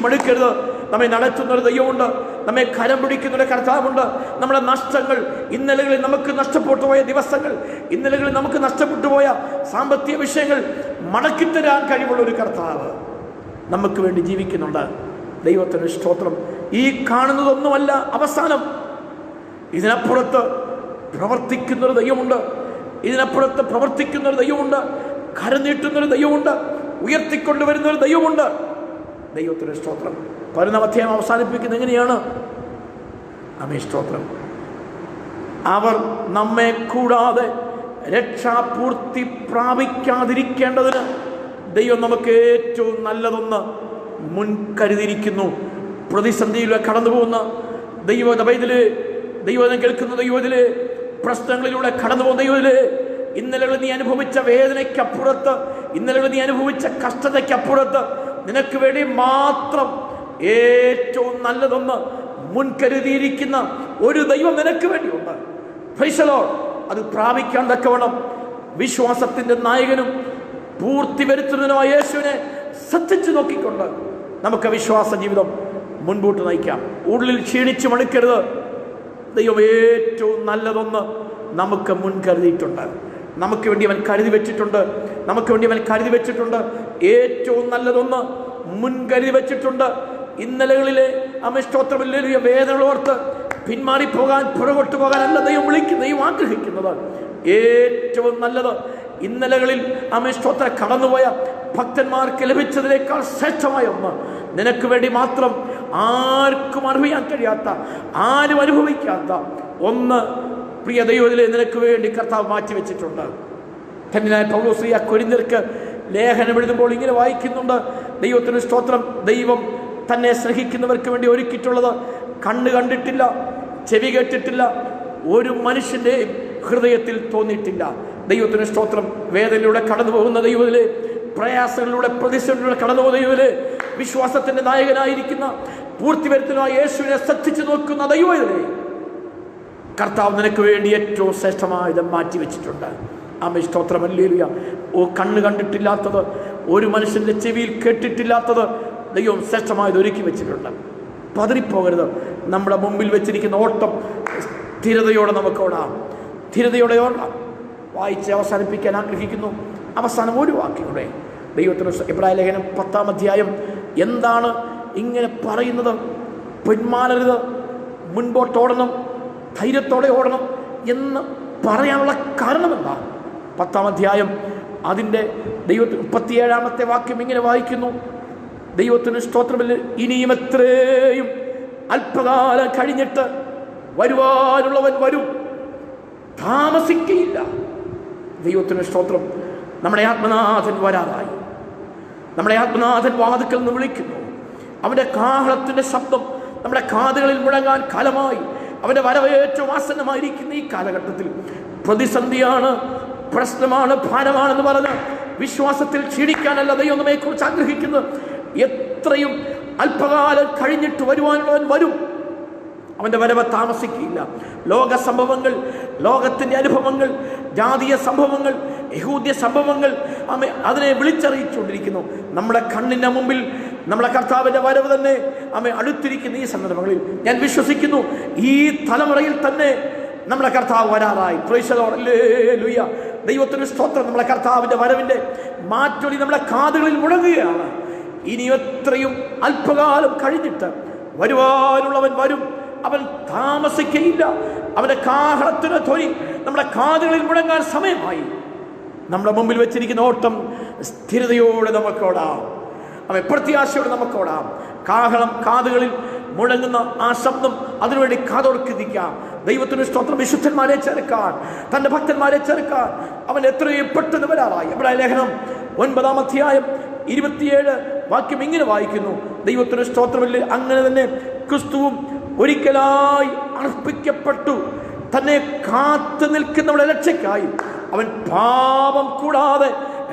മടുക്കരുത്. നമ്മെ നടത്തുന്നൊരു ദൈവമുണ്ട്. നമ്മെ കരം പിടിക്കുന്നൊരു കർത്താവുണ്ട്. നമ്മുടെ നഷ്ടങ്ങൾ, ഇന്നലകളിൽ നമുക്ക് നഷ്ടപ്പെട്ടു പോയ ദിവസങ്ങൾ, ഇന്നലകളിൽ നമുക്ക് നഷ്ടപ്പെട്ടു പോയ സാമ്പത്തിക വിഷയങ്ങൾ മടക്കിത്തരാൻ കഴിവുള്ള ഒരു കർത്താവ് നമുക്ക് വേണ്ടി ജീവിക്കുന്നുണ്ട്. ദൈവത്തിന് സ്തോത്രം. ഈ കാണുന്നതൊന്നുമല്ല അവസാനം. ഇതിനപ്പുറത്ത് പ്രവർത്തിക്കുന്നൊരു ദൈവമുണ്ട്. കരനീട്ടുന്നൊരു ദൈവമുണ്ട്. ഉയർത്തിക്കൊണ്ടുവരുന്നൊരു ദൈവമുണ്ട്. ദൈവത്തിന് സ്തോത്രം. 11-ാം അധ്യായം അവസാനിപ്പിക്കുന്നത് എങ്ങനെയാണ്? സ്തോത്രം. അവർ നമ്മെ കൂടാതെ രക്ഷാപൂർത്തി പ്രാപിക്കാതിരിക്കേണ്ടതിന് ദൈവം നമുക്ക് ഏറ്റവും നല്ലതൊന്ന് മുൻകരുതിയിരിക്കുന്നു. പ്രതിസന്ധിയിലൂടെ കടന്നു പോകുന്ന ദൈവം കേൾക്കുന്ന ദൈവത്തില്, പ്രശ്നങ്ങളിലൂടെ കടന്നു പോകുന്ന ദൈവത്തില്, ഇന്നലെ നീ അനുഭവിച്ച വേദനയ്ക്കപ്പുറത്ത്, ഇന്നലെ നീ അനുഭവിച്ച കഷ്ടതയ്ക്കപ്പുറത്ത് നിനക്ക് വേണ്ടി മാത്രം ഏറ്റവും നല്ലതൊന്ന് മുൻകരുതിയിരിക്കുന്ന ഒരു ദൈവം നിനക്ക് വേണ്ടിയുണ്ട്. Price the Lord. അത് പ്രാപിക്കാൻ തക്കവണ്ണം വിശ്വാസത്തിന്റെ നായകനും പൂർത്തി വരുത്തുന്നതിനുമായ യേശുവിനെ ശ്രദ്ധിച്ചു നോക്കിക്കൊണ്ട് നമുക്ക് വിശ്വാസ ജീവിതം മുൻപോട്ട് നയിക്കാം. ഉള്ളിൽ ക്ഷീണിച്ചു മടുക്കരുത്. ദൈവം ഏറ്റവും നല്ലതൊന്ന് നമുക്ക് മുൻകരുതിയിട്ടുണ്ട്. നമുക്ക് വേണ്ടി അവൻ കരുതി വെച്ചിട്ടുണ്ട്. ഏറ്റവും നല്ലതൊന്ന് മുൻകരുതി വെച്ചിട്ടുണ്ട്. ഇന്നലകളിലെ അമിഷ്ടോത്രമില്ല വേദനകളോർത്ത് പിന്മാറിപ്പോകാൻ, പുറകോട്ട് പോകാനല്ല ദൈവം ആഗ്രഹിക്കുന്നത്. ഏറ്റവും നല്ലത് ഇന്നലകളിൽ അമിഷ്ടോത്ര കടന്നുപോയ ഭക്തന്മാർക്ക് ലഭിച്ചതിനേക്കാൾ ശ്രേഷ്ഠമായ ഒന്ന് നിനക്ക് വേണ്ടി മാത്രം ആർക്കും അറിയാൻ കഴിയാത്ത, ആരും അനുഭവിക്കാത്ത ഒന്ന് പ്രിയ ദൈവത്തിലെ നിനക്ക് വേണ്ടി കർത്താവ് മാറ്റിവെച്ചിട്ടുണ്ട്. ധന്യനായ പൗലോസ് കൊരിന്ത്യർക്ക് ലേഖനം എഴുതുമ്പോൾ ഇങ്ങനെ വായിക്കുന്നുണ്ട്: ദൈവത്തിന് സ്തോത്രം, ദൈവം തന്നെ സ്നേഹിക്കുന്നവർക്ക് വേണ്ടി ഒരുക്കിയിട്ടുള്ളത് കണ്ണ് കണ്ടിട്ടില്ല, ചെവി കേട്ടിട്ടില്ല, ഒരു മനുഷ്യൻ്റെയും ഹൃദയത്തിൽ തോന്നിയിട്ടില്ല. ദൈവത്തിന് സ്തോത്രം. വേദനയിലൂടെ കടന്നു പോകുന്ന ദൈവത്തിലെ, പ്രയാസങ്ങളിലൂടെ പ്രതിസന്ധിയിലൂടെ കടന്നു പോകുന്ന ദൈവത്തിലെ, വിശ്വാസത്തിന്റെ നായകനായിരിക്കുന്ന പൂർത്തി വരുത്തുന്ന യേശുവിനെ ശ്രദ്ധിച്ചു നോക്കുന്ന ദൈവത്തിലെ കർത്താവ് നിനക്ക് വേണ്ടി ഏറ്റവും ശ്രേഷ്ഠമായത് മാറ്റിവെച്ചിട്ടുണ്ട്. ആമേൻ, സ്തോത്രം, ഹല്ലേലൂയ. കണ്ണ് കണ്ടിട്ടില്ലാത്തത്, ഒരു മനുഷ്യന്റെ ചെവിയിൽ കേട്ടിട്ടില്ലാത്തത് ദൈവം ശ്രേഷ്ഠമായത് ഒരുക്കി വെച്ചിട്ടുണ്ട്. പതറിപ്പോകരുത്. നമ്മുടെ മുമ്പിൽ വെച്ചിരിക്കുന്ന ഓട്ടം സ്ഥിരതയോടെ നമുക്ക് ഓടാം. വായിച്ച് അവസാനിപ്പിക്കാൻ ആഗ്രഹിക്കുന്നു. അവസാനം ഒരു വാക്യങ്ങളുടെ ദൈവത്തിന് എബ്രായ ലേഖനം 10-ാം അധ്യായം എന്താണ് ഇങ്ങനെ പറയുന്നത്? പിന്മാറരുത്, മുൻപോട്ടോടണം, ധൈര്യത്തോടെ ഓടണം എന്ന് പറയാനുള്ള കാരണം എന്താ? 10-ാം അധ്യായം അതിൻ്റെ 37-ാമത്തെ വാക്യം ഇങ്ങനെ വായിക്കുന്നു: ദൈവത്തിന് സ്തോത്രമില്ല, ഇനിയും എത്രയും അല്പകാലം കഴിഞ്ഞിട്ട് വരുവാനുള്ളവൻ വരും, താമസിക്കയില്ല. ദൈവത്തിന് സ്തോത്രം. നമ്മുടെ ആത്മനാഥൻ വരാറായി. നമ്മുടെ ആത്മനാഥൻ വാതിൽക്കൽ നിന്ന് വിളിക്കുന്നു. അവൻ്റെ കാഹളത്തിൻ്റെ ശബ്ദം നമ്മുടെ കാതുകളിൽ മുഴങ്ങാൻ കാലമായി. അവൻ്റെ വരവ് ഏറ്റവും ആസന്നമായിരിക്കുന്ന ഈ കാലഘട്ടത്തിൽ പ്രതിസന്ധിയാണ്, പ്രശ്നമാണ്, ഭാരമാണെന്ന് പറഞ്ഞ് വിശ്വാസത്തിൽ ക്ഷീണിക്കാനല്ല ദൈവം നമ്മെക്കുറിച്ച് ആഗ്രഹിക്കുന്നത്. എത്രയും അല്പകാലം കഴിഞ്ഞിട്ട് വരുവാനുള്ളവൻ വരും. അവൻ്റെ വരവ് താമസിക്കില്ല. ലോക സംഭവങ്ങൾ, ലോകത്തിൻ്റെ അനുഭവങ്ങൾ, ജാതീയ സംഭവങ്ങൾ, യഹൂദ്യ സംഭവങ്ങൾ അതിനെ വിളിച്ചറിയിച്ചുകൊണ്ടിരിക്കുന്നു. നമ്മുടെ കണ്ണിൻ്റെ മുമ്പിൽ നമ്മളെ കർത്താവിൻ്റെ വരവ് തന്നെ അടുത്തിരിക്കുന്ന ഈ സന്ദർഭങ്ങളിൽ ഞാൻ വിശ്വസിക്കുന്നു, ഈ തലമുറയിൽ തന്നെ നമ്മളെ കർത്താവ് വരാറായി. പ്രൈസ് ദി ലോർഡ്, ഹല്ലേലൂയ. ദൈവത്തിന് സ്തോത്രം. നമ്മളെ കർത്താവിൻ്റെ വരവിൻ്റെ മാറ്റൊലി നമ്മുടെ കാതുകളിൽ മുഴങ്ങുകയാണ്. ഇനി എത്രയും അല്പകാലം കഴിഞ്ഞിട്ട് വരുവാനുള്ളവൻ വരും, അവൻ താമസിക്കയില്ല. അവൻ്റെ കാഹളത്തിന് ധ്വനി നമ്മുടെ കാതുകളിൽ മുഴങ്ങാൻ സമയമായി. നമ്മുടെ മുമ്പിൽ വെച്ചിരിക്കുന്ന ഓട്ടം സ്ഥിരതയോടെ നമുക്കോടാം. അവൻ പ്രത്യാശയോടെ നമുക്കോടാം. കാഹളം കാതുകളിൽ മുഴങ്ങുന്ന ആ ശബ്ദം, അതിനുവേണ്ടി കാതോർക്കിരിക്കാം. ദൈവത്തിന് സ്തോത്രം. വിശുദ്ധന്മാരെ ചേർക്കാൻ, തൻ്റെ ഭക്തന്മാരെ ചേർക്കാൻ അവൻ എത്രയും പെട്ടെന്ന് വരാറായി. എബ്രായ ലേഖനം 9-ാം അധ്യായം 27 വാക്യം ഇങ്ങനെ വായിക്കുന്നു: ദൈവത്തിന് സ്തോത്രമില്ല, അങ്ങനെ തന്നെ ക്രിസ്തുവും ഒരിക്കലായി അർപ്പിക്കപ്പെട്ടു തന്നെ കാത്തു നിൽക്കുന്നവരുടെ രക്ഷയ്ക്കായി അവൻ പാപം കൂടാതെ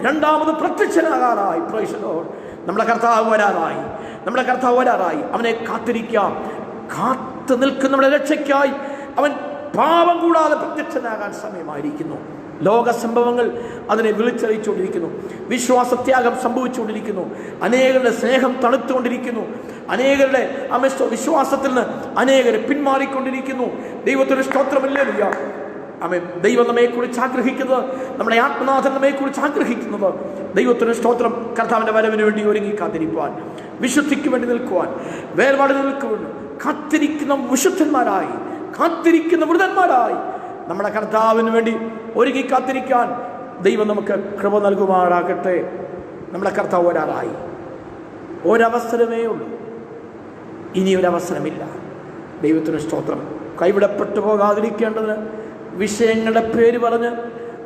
രണ്ടാമത് പ്രത്യക്ഷനാകാറായി. Price the Lord. നമ്മുടെ കർത്താവ് വരാറായി. അവനെ കാത്തിരിക്കാം. കാത്തു നിൽക്കുന്നവരുടെ രക്ഷയ്ക്കായി അവൻ പാപം കൂടാതെ പ്രത്യക്ഷനാകാൻ സമയമായിരിക്കുന്നു. ലോക സംഭവങ്ങൾ അതിനെ വിളിച്ചറിയിച്ചുകൊണ്ടിരിക്കുന്നു. വിശ്വാസത്യാഗം സംഭവിച്ചുകൊണ്ടിരിക്കുന്നു. അനേകരുടെ സ്നേഹം തണുത്തുകൊണ്ടിരിക്കുന്നു. അനേകരുടെ വിശ്വാസത്തിൽ നിന്ന് അനേകരെ പിന്മാറിക്കൊണ്ടിരിക്കുന്നു. ദൈവത്തിന് സ്തോത്രമില്ലേലൂയ. ആമേൻ. ദൈവം നമ്മെക്കുറിച്ച് ആഗ്രഹിക്കുന്നത്, നമ്മുടെ ആത്മനാഥൻ നമ്മെക്കുറിച്ച് ആഗ്രഹിക്കുന്നത് ദൈവത്തിന് സ്തോത്രം, കർത്താവിൻ്റെ വരവിന് വേണ്ടി ഒരുങ്ങി കാത്തിരിക്കുവാൻ, വിശുദ്ധിക്ക് വേണ്ടി നിൽക്കുവാൻ, വേർപാടിന് നിൽക്കുവാൻ കാത്തിരിക്കുന്ന വിശുദ്ധന്മാരായി, കാത്തിരിക്കുന്ന വൃതന്മാരായി നമ്മുടെ കർത്താവിന് വേണ്ടി ഒരുങ്ങി കാത്തിരിക്കാൻ ദൈവം നമുക്ക് കൃപ നൽകുമാറാകട്ടെ. നമ്മുടെ കർത്താവ് വരാറായി. ഒരവസരമേ ഉള്ളൂ, ഇനിയൊരവസരമില്ല. ദൈവത്തിന് സ്തോത്രം. കൈവിടപ്പെട്ടു പോകാതിരിക്കേണ്ടതിന് വിഷയങ്ങളുടെ പേര് പറഞ്ഞ്,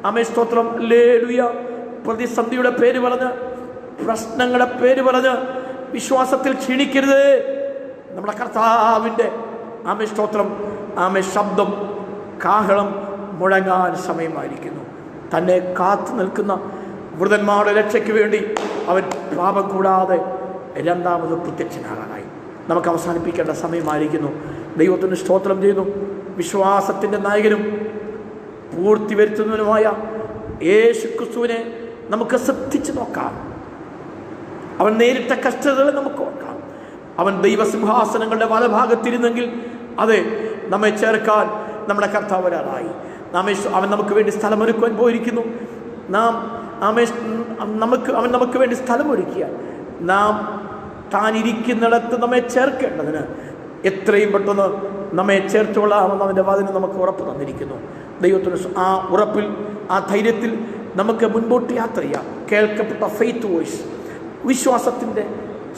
ആമേൻ, സ്തോത്രം, ഹല്ലേലൂയ, പ്രതിസന്ധിയുടെ പേര് പറഞ്ഞ്, പ്രശ്നങ്ങളുടെ പേര് പറഞ്ഞ് വിശ്വാസത്തിൽ ക്ഷീണിക്കരുതേ. നമ്മുടെ കർത്താവിൻ്റെ സ്തോത്രം ശബ്ദം കാഹളം മുഴങ്ങാൻ സമയമായിരിക്കുന്നു. തന്നെ കാത്തു നിൽക്കുന്ന വൃതന്മാരുടെ രക്ഷയ്ക്ക് വേണ്ടി അവൻ പാപം കൂടാതെ രണ്ടാമത് പ്രത്യക്ഷനാകാനായി. നമുക്ക് അവസാനിപ്പിക്കേണ്ട സമയമായിരിക്കുന്നു. ദൈവത്തിന് സ്തോത്രം ചെയ്യുന്നു. വിശ്വാസത്തിൻ്റെ നായകനും പൂർത്തി വരുത്തുന്നതിനുമായ യേശു ക്രിസ്തുവിനെ നമുക്ക് ശ്രദ്ധിച്ചു നോക്കാം. അവൻ നേരിട്ട കഷ്ടതകളെ നമുക്ക് ഓർക്കാം. അവൻ ദൈവസിംഹാസനങ്ങളുടെ വലഭാഗത്തിരുന്നെങ്കിൽ അതെ നമ്മെ ചേർക്കാൻ നമ്മുടെ കർത്താവ് ഒരാളായി. അവൻ നമുക്ക് വേണ്ടി സ്ഥലമൊരുക്കുവാൻ പോയിരിക്കുന്നു. അവൻ നമുക്ക് വേണ്ടി സ്ഥലമൊരുക്കിയാൽ നാം താനിരിക്കുന്നിടത്ത് നമ്മെ ചേർക്കേണ്ടതിന് എത്രയും പെട്ടെന്ന് നമ്മെ ചേർത്തോളാമെന്ന് അവൻ്റെ വാതിന് നമുക്ക് ഉറപ്പ് തന്നിരിക്കുന്നു. ദൈവത്തിന് ആ ഉറപ്പിൽ ആ ധൈര്യത്തിൽ നമുക്ക് മുൻപോട്ട് യാത്ര ചെയ്യാം. കേൾക്കപ്പെട്ട ഫെയ്ത്ത് വോയിസ്, വിശ്വാസത്തിൻ്റെ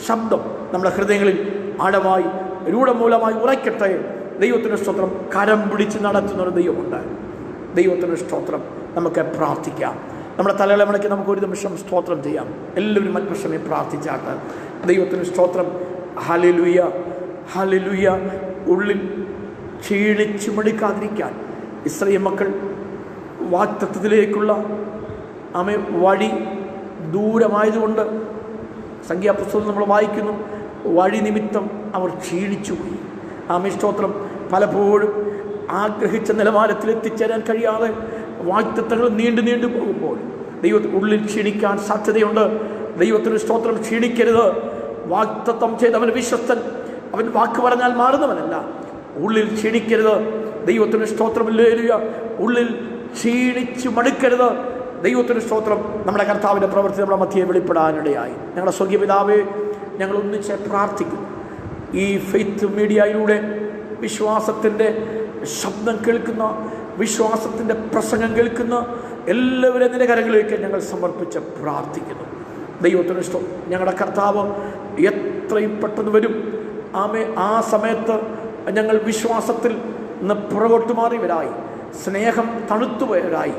ശബ്ദം നമ്മുടെ ഹൃദയങ്ങളിൽ ആഴമായി രൂഢമൂലമായി ഉറയ്ക്കട്ടെ. ദൈവത്തിന് സ്തോത്രം. കരം പിടിച്ച് നടത്തുന്നൊരു ദൈവമുണ്ട്. ദൈവത്തിന് സ്തോത്രം. നമുക്ക് പ്രാർത്ഥിക്കാം. നമ്മുടെ തലകളെ മടക്കി നമുക്ക് ഒരു നിമിഷം സ്തോത്രം ചെയ്യാം. എല്ലാവരും മറ്റൊരു പ്രാർത്ഥിച്ചാട്ട്. ദൈവത്തിന് സ്തോത്രം. Hallelujah, hallelujah. ഉള്ളിൽ ക്ഷീണിച്ചു മടുക്കാതിരിക്കാൻ ഇസ്രായേൽ മക്കൾ വാഗ്ദത്തത്തിലേക്കുള്ള വഴി ദൂരമായതുകൊണ്ട് സംഖ്യാപുസ്തകം നമ്മൾ വായിക്കുന്നു, വഴി നിമിത്തം അവർ ക്ഷീണിച്ചുപോയി. സ്തോത്രം. പലപ്പോഴും ആഗ്രഹിച്ച നിലവാരത്തിൽ എത്തിച്ചേരാൻ കഴിയാതെ വാഗ്ദത്തങ്ങൾ നീണ്ടു പോകുമ്പോൾ ദൈവത്തിന് ഉള്ളിൽ ക്ഷീണിക്കാൻ സാധ്യതയുണ്ട്. ദൈവത്തിന് സ്തോത്രം. ക്ഷീണിക്കരുത്. വാഗ്ദത്തം ചെയ്തവൻ വിശ്വസ്തൻ. അവൻ വാക്ക് പറഞ്ഞാൽ മാറുന്നവനല്ല. ഉള്ളിൽ ക്ഷീണിക്കരുത്. ദൈവത്തിന് സ്തോത്രമില്ലേലുയ. ഉള്ളിൽ ക്ഷീണിച്ചു മടുക്കരുത്. ദൈവത്തിന് സ്തോത്രം. നമ്മുടെ കർത്താവിൻ്റെ പ്രവൃത്തി നമ്മുടെ മധ്യയെ വെളിപ്പെടാനിടയായി. ഞങ്ങളുടെ സ്വർഗീയ പിതാവേ, ഞങ്ങൾ ഒന്നിച്ച് പ്രാർത്ഥിക്കുന്നു. ഈ ഫെയ്ത്ത് മീഡിയയിലൂടെ വിശ്വാസത്തിൻ്റെ ശബ്ദം കേൾക്കുന്ന, വിശ്വാസത്തിൻ്റെ പ്രസംഗം കേൾക്കുന്ന എല്ലാവരും നിന്റെ കരങ്ങളിലേക്ക് ഞങ്ങൾ സമർപ്പിച്ച് പ്രാർത്ഥിക്കുന്നു. ദൈവത്തിന് ഇഷ്ടം. ഞങ്ങളുടെ കർത്താവ് എത്രയും പെട്ടെന്ന് വരും. ആ സമയത്ത് ഞങ്ങൾ വിശ്വാസത്തിൽ നിന്ന് പുറകോട്ട് മാറിയവരായി, സ്നേഹം തണുത്തുപോയവരായി,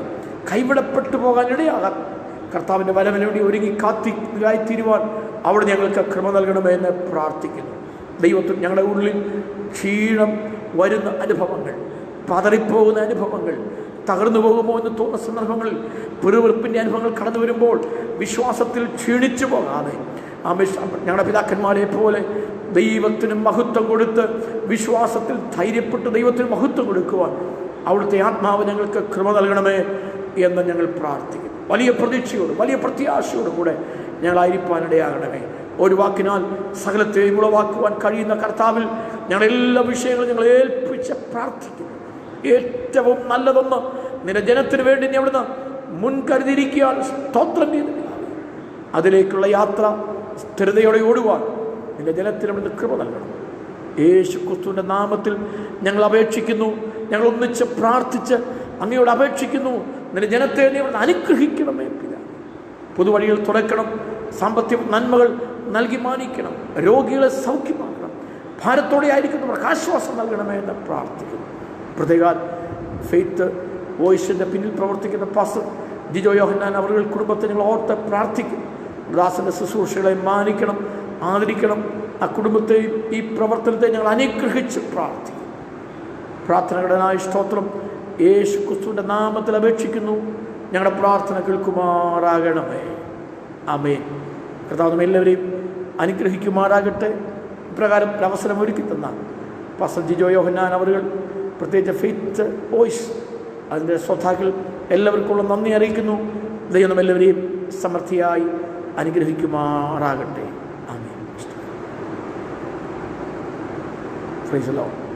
കൈവിടപ്പെട്ടു പോകാൻ ഇടയാകാൻ കർത്താവിൻ്റെ വരവിന് വേണ്ടി ഒരുങ്ങി കാത്തിരായിത്തീരുവാൻ അവിടെ ഞങ്ങൾക്ക് കൃപ നൽകണമേ എന്ന് പ്രാർത്ഥിക്കുന്നു. ദൈവത്തിൽ ഞങ്ങളുടെ ഉള്ളിൽ ക്ഷീണം വരുന്ന അനുഭവങ്ങൾ, പതറിപ്പോകുന്ന അനുഭവങ്ങൾ, തകർന്നു പോകുമോ എന്ന് തോന്നുന്ന സന്ദർഭങ്ങളിൽ പിറുവിറുപ്പിൻ്റെ അനുഭവങ്ങൾ കടന്നു വരുമ്പോൾ വിശ്വാസത്തിൽ ക്ഷീണിച്ചു പോകാതെ ഞങ്ങളുടെ പിതാക്കന്മാരെ പോലെ ദൈവത്തിന് മഹത്വം കൊടുത്ത് വിശ്വാസത്തിൽ ധൈര്യപ്പെട്ട് ദൈവത്തിന് മഹത്വം കൊടുക്കുവാൻ അവിടുത്തെ ആത്മാവ് ഞങ്ങൾക്ക് കൃപ നൽകണമേ എന്ന് ഞങ്ങൾ പ്രാർത്ഥിക്കുന്നു. വലിയ പ്രതീക്ഷയോട്, വലിയ പ്രത്യാശയോടും കൂടെ ഞങ്ങളായിരിക്കാനിടയാകണമേ. ഒരു വാക്കിനാൽ സകലത്തെയും ഉളവാക്കുവാൻ കഴിയുന്ന കർത്താവിൽ ഞങ്ങളെല്ലാ വിഷയങ്ങളും ഞങ്ങൾ ഏൽപ്പിച്ച് പ്രാർത്ഥിക്കുന്നു. ഏറ്റവും നല്ലതൊന്ന് നിന്റെ ജനത്തിന് വേണ്ടി നീ അവിടുന്ന് മുൻകരുതിയിരിക്കാൻ സ്തോത്രം ചെയ്തു. അതിലേക്കുള്ള യാത്ര സ്ഥിരതയോടെ ഓടുവാൻ നിന്റെ ജനത്തിന് അവിടുന്ന് കൃപ നൽകണം. യേശു ക്രിസ്തുവിൻ്റെ നാമത്തിൽ ഞങ്ങൾ അപേക്ഷിക്കുന്നു. ഞങ്ങൾ ഒന്നിച്ച് പ്രാർത്ഥിച്ച് അങ്ങയോട് അപേക്ഷിക്കുന്നു. നിന്റെ ജനത്തെ നീ അവിടുന്ന് അനുഗ്രഹിക്കണമേ. പുതുവഴികൾ തുറക്കണം. സാമ്പത്തിക നന്മകൾ നൽകി മാനിക്കണം. രോഗികളെ സൗഖ്യമാക്കണം. ഭാരത്തോടെ ആയിരിക്കുന്നവർക്ക് ആശ്വാസം നൽകണമേ എന്ന് പ്രാർത്ഥിക്കുന്നു. പ്രത്യേക ഫെയ്ത്ത് വോയിസിൻ്റെ പിന്നിൽ പ്രവർത്തിക്കുന്ന പാസ്റ്റർ ജിജോ യോഹന്നാൻ അവരുടെ കുടുംബത്തെ ഞങ്ങൾ ഓർത്ത് പ്രാർത്ഥിക്കും. ദാസൻ്റെ ശുശ്രൂഷകളെ മാനിക്കണം, ആദരിക്കണം. ആ കുടുംബത്തെയും ഈ പ്രവർത്തനത്തെ ഞങ്ങൾ അനുഗ്രഹിച്ച് പ്രാർത്ഥിക്കും. പ്രാർത്ഥനകളുടേതായ സ്തോത്രം യേശു ക്രിസ്തുവിൻ്റെ നാമത്തിൽ അപേക്ഷിക്കുന്നു. ഞങ്ങളുടെ പ്രാർത്ഥന കേൾക്കുമാറാകണമേ. ആമേൻ. കർത്താവ് നമ്മെ എല്ലാവരെയും അനുഗ്രഹിക്കുമാറാകട്ടെ. ഇപ്രകാരം ഒരു അവസരം ഒരുക്കി തന്ന പാസ്റ്റർ ജിജോ യോഹന്നാൻ അവர்கள், പ്രത്യേകിച്ച് ഫെയ്ത്ത് വോയിസ് അതിൻ്റെ ശ്രോതാക്കൾ എല്ലാവർക്കുള്ള നന്ദി അറിയിക്കുന്നു. ദൈവം നമ്മെല്ലാവരെയും സമൃദ്ധിയായി അനുഗ്രഹിക്കുമാറാകട്ടെ. ആമേൻ. Praise the Lord.